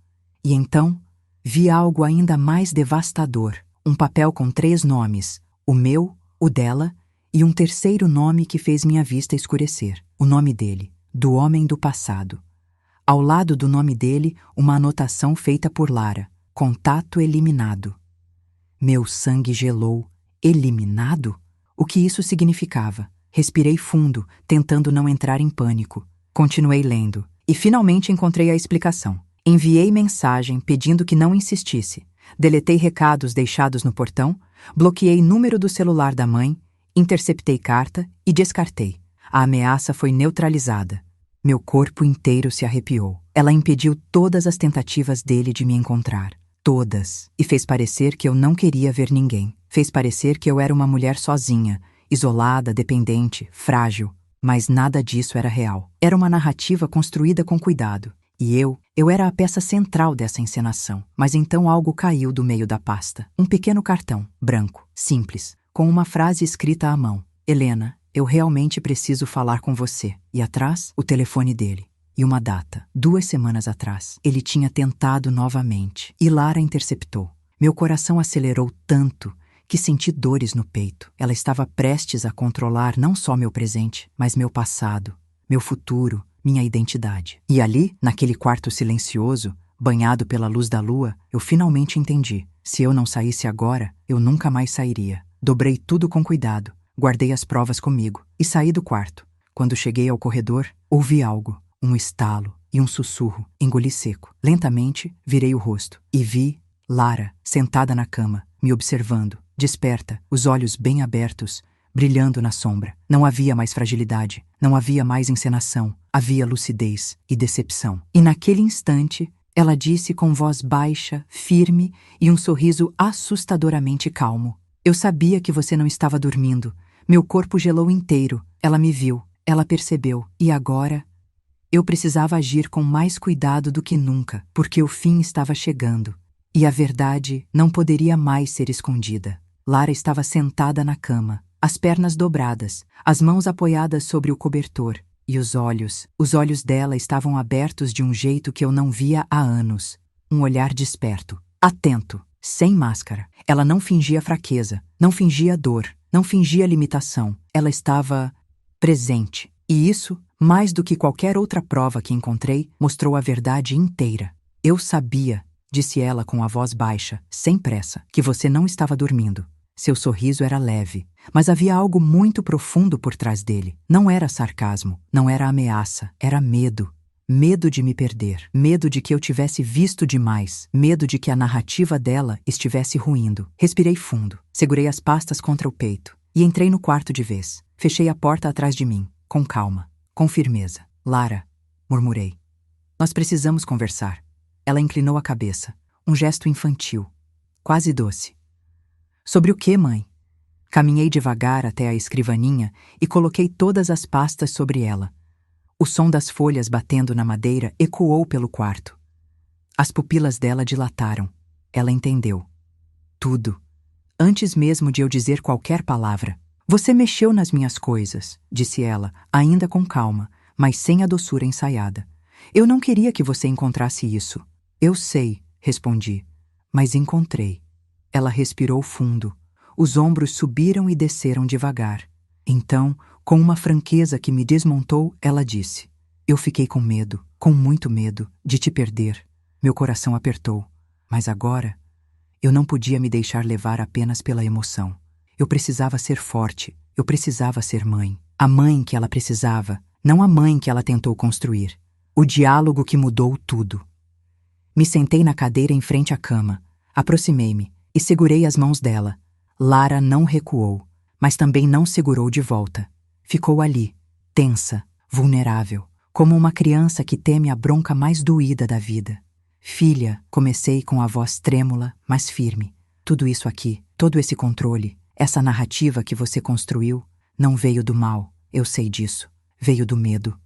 E então, vi algo ainda mais devastador. Um papel com 3 nomes, o meu, o dela e um terceiro nome que fez minha vista escurecer. O nome dele, do homem do passado. Ao lado do nome dele, uma anotação feita por Lara. Contato eliminado. Meu sangue gelou. Eliminado? O que isso significava? Respirei fundo, tentando não entrar em pânico. Continuei lendo e finalmente encontrei a explicação. Enviei mensagem pedindo que não insistisse. Deletei recados deixados no portão, bloqueei número do celular da mãe, interceptei carta e descartei. A ameaça foi neutralizada. Meu corpo inteiro se arrepiou. Ela impediu todas as tentativas dele de me encontrar. Todas. E fez parecer que eu não queria ver ninguém. Fez parecer que eu era uma mulher sozinha, isolada, dependente, frágil. Mas nada disso era real. Era uma narrativa construída com cuidado. E eu era a peça central dessa encenação. Mas então algo caiu do meio da pasta. Um pequeno cartão, branco, simples, com uma frase escrita à mão. Helena, eu realmente preciso falar com você. E atrás, o telefone dele. E uma data. 2 semanas atrás, ele tinha tentado novamente. E Lara interceptou. Meu coração acelerou tanto que senti dores no peito. Ela estava prestes a controlar não só meu presente, mas meu passado, meu futuro, minha identidade. E ali, naquele quarto silencioso, banhado pela luz da lua, eu finalmente entendi. Se eu não saísse agora, eu nunca mais sairia. Dobrei tudo com cuidado, guardei as provas comigo e saí do quarto. Quando cheguei ao corredor, ouvi algo. Um estalo e um sussurro. Engoli seco. Lentamente, virei o rosto e vi Lara, sentada na cama, me observando, desperta, os olhos bem abertos, brilhando na sombra. Não havia mais fragilidade, não havia mais encenação, havia lucidez e decepção. E naquele instante, ela disse com voz baixa, firme e um sorriso assustadoramente calmo: Eu sabia que você não estava dormindo. Meu corpo gelou inteiro. Ela me viu, ela percebeu. E agora? Eu precisava agir com mais cuidado do que nunca, porque o fim estava chegando. E a verdade não poderia mais ser escondida. Lara estava sentada na cama, as pernas dobradas, as mãos apoiadas sobre o cobertor, e os olhos dela estavam abertos de um jeito que eu não via há anos. Um olhar desperto, atento, sem máscara. Ela não fingia fraqueza, não fingia dor, não fingia limitação. Ela estava presente. E isso, mais do que qualquer outra prova que encontrei, mostrou a verdade inteira. Eu sabia, disse ela com a voz baixa, sem pressa, que você não estava dormindo. Seu sorriso era leve, mas havia algo muito profundo por trás dele. Não era sarcasmo, não era ameaça, era medo. Medo de me perder, medo de que eu tivesse visto demais, medo de que a narrativa dela estivesse ruindo. Respirei fundo, segurei as pastas contra o peito e entrei no quarto de vez. Fechei a porta atrás de mim, com calma, com firmeza. Lara, murmurei. Nós precisamos conversar. Ela inclinou a cabeça, um gesto infantil, quase doce. Sobre o que, mãe? Caminhei devagar até a escrivaninha e coloquei todas as pastas sobre ela. O som das folhas batendo na madeira ecoou pelo quarto. As pupilas dela dilataram. Ela entendeu. Tudo. Antes mesmo de eu dizer qualquer palavra. Você mexeu nas minhas coisas, disse ela, ainda com calma, mas sem a doçura ensaiada. Eu não queria que você encontrasse isso. Eu sei, respondi, mas encontrei. Ela respirou fundo. Os ombros subiram e desceram devagar. Então, com uma franqueza que me desmontou, ela disse: Eu fiquei com medo, com muito medo, de te perder. Meu coração apertou. Mas agora, eu não podia me deixar levar apenas pela emoção. Eu precisava ser forte, eu precisava ser mãe. A mãe que ela precisava, não a mãe que ela tentou construir. O diálogo que mudou tudo. Me sentei na cadeira em frente à cama, aproximei-me e segurei as mãos dela. Lara não recuou, mas também não segurou de volta. Ficou ali, tensa, vulnerável, como uma criança que teme a bronca mais doída da vida. Filha, comecei com a voz trêmula, mas firme. Tudo isso aqui, todo esse controle, essa narrativa que você construiu, não veio do mal, eu sei disso. Veio do medo.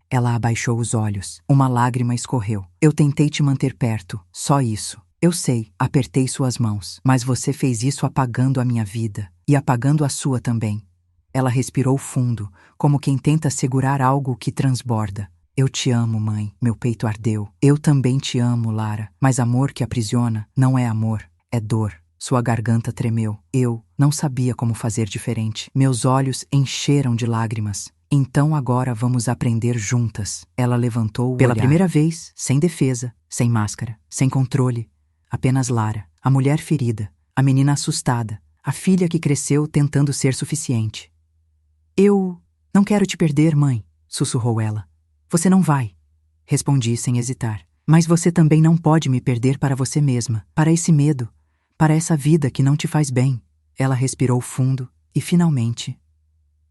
Ela abaixou os olhos. Uma lágrima escorreu. Eu tentei te manter perto, só isso. Eu sei, apertei suas mãos, mas você fez isso apagando a minha vida, e apagando a sua também. Ela respirou fundo, como quem tenta segurar algo que transborda. Eu te amo, mãe. Meu peito ardeu. Eu também te amo, Lara. Mas amor que aprisiona não é amor, é dor. Sua garganta tremeu. Eu não sabia como fazer diferente. Meus olhos encheram de lágrimas. Então agora vamos aprender juntas. Ela levantou o olhar. Pela primeira vez, sem defesa, sem máscara, sem controle. Apenas Lara, a mulher ferida, a menina assustada, a filha que cresceu tentando ser suficiente. Eu não quero te perder, mãe, sussurrou ela. Você não vai, respondi sem hesitar. Mas você também não pode me perder para você mesma, para esse medo, para essa vida que não te faz bem. Ela respirou fundo e, finalmente,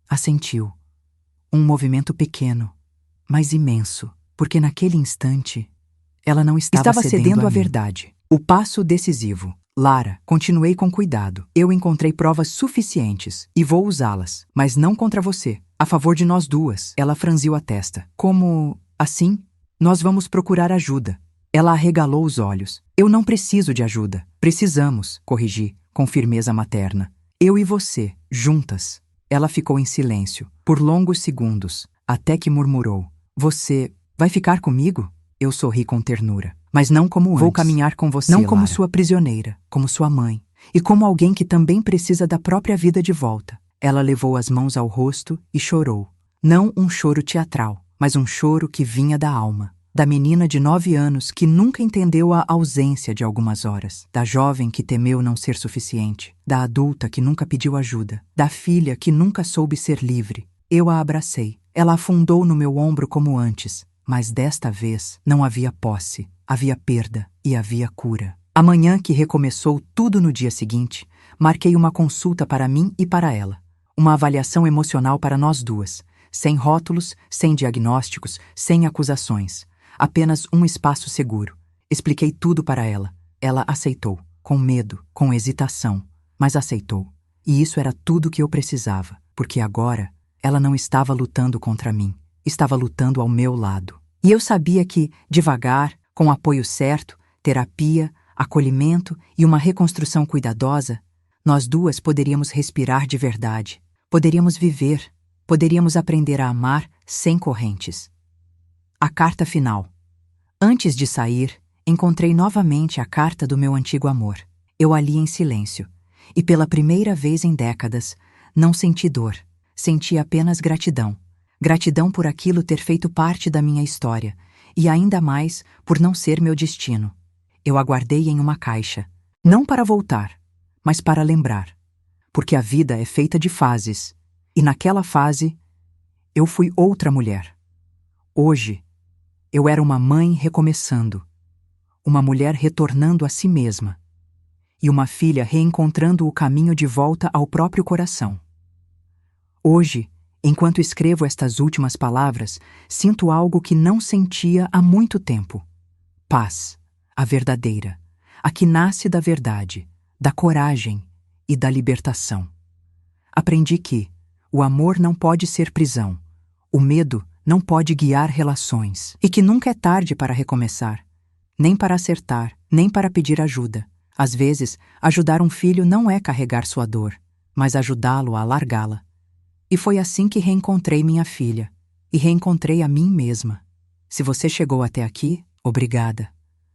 assentiu. Um movimento pequeno, mas imenso, porque naquele instante ela não estava cedendo à verdade. O passo decisivo. Lara, continuei com cuidado. Eu encontrei provas suficientes e vou usá-las, mas não contra você, a favor de nós duas. Ela franziu a testa. Como assim? Nós vamos procurar ajuda. Ela arregalou os olhos. Eu não preciso de ajuda. Precisamos, corrigi, com firmeza materna. Eu e você, juntas. Ela ficou em silêncio, por longos segundos, até que murmurou. Você vai ficar comigo? Eu sorri com ternura. Mas não como antes. Vou caminhar com você, não como Lara. Sua prisioneira, como sua mãe. E como alguém que também precisa da própria vida de volta. Ela levou as mãos ao rosto e chorou. Não um choro teatral, mas um choro que vinha da alma. Da menina de 9 anos que nunca entendeu a ausência de algumas horas. Da jovem que temeu não ser suficiente. Da adulta que nunca pediu ajuda. Da filha que nunca soube ser livre. Eu a abracei. Ela afundou no meu ombro como antes. Mas desta vez não havia posse. Havia perda e havia cura. Amanhã que recomeçou tudo no dia seguinte, marquei uma consulta para mim e para ela. Uma avaliação emocional para nós duas, sem rótulos, sem diagnósticos, sem acusações. Apenas um espaço seguro. Expliquei tudo para ela. Ela aceitou, com medo, com hesitação, mas aceitou. E isso era tudo que eu precisava, porque agora ela não estava lutando contra mim, estava lutando ao meu lado. E eu sabia que, devagar, com o apoio certo, terapia, acolhimento e uma reconstrução cuidadosa, nós duas poderíamos respirar de verdade, poderíamos viver, poderíamos aprender a amar sem correntes. A carta final. Antes de sair, encontrei novamente a carta do meu antigo amor. Eu a li em silêncio, e pela primeira vez em décadas, não senti dor, senti apenas gratidão. Gratidão por aquilo ter feito parte da minha história, e ainda mais por não ser meu destino. Eu a guardei em uma caixa, não para voltar, mas para lembrar, porque a vida é feita de fases, e naquela fase, eu fui outra mulher. Hoje, eu era uma mãe recomeçando, uma mulher retornando a si mesma, e uma filha reencontrando o caminho de volta ao próprio coração. Hoje, enquanto escrevo estas últimas palavras, sinto algo que não sentia há muito tempo. Paz, a verdadeira, a que nasce da verdade, da coragem e da libertação. Aprendi que o amor não pode ser prisão, o medo não pode guiar relações, e que nunca é tarde para recomeçar, nem para acertar, nem para pedir ajuda. Às vezes, ajudar um filho não é carregar sua dor, mas ajudá-lo a largá-la. E foi assim que reencontrei minha filha, e reencontrei a mim mesma. Se você chegou até aqui, obrigada.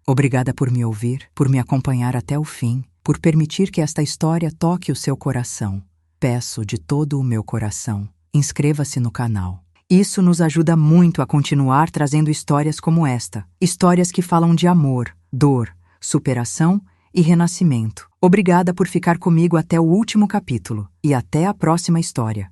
Obrigada por me ouvir, por me acompanhar até o fim, por permitir que esta história toque o seu coração. Peço de todo o meu coração, inscreva-se no canal. Isso nos ajuda muito a continuar trazendo histórias como esta. Histórias que falam de amor, dor, superação e renascimento. Obrigada por ficar comigo até o último capítulo. E até a próxima história.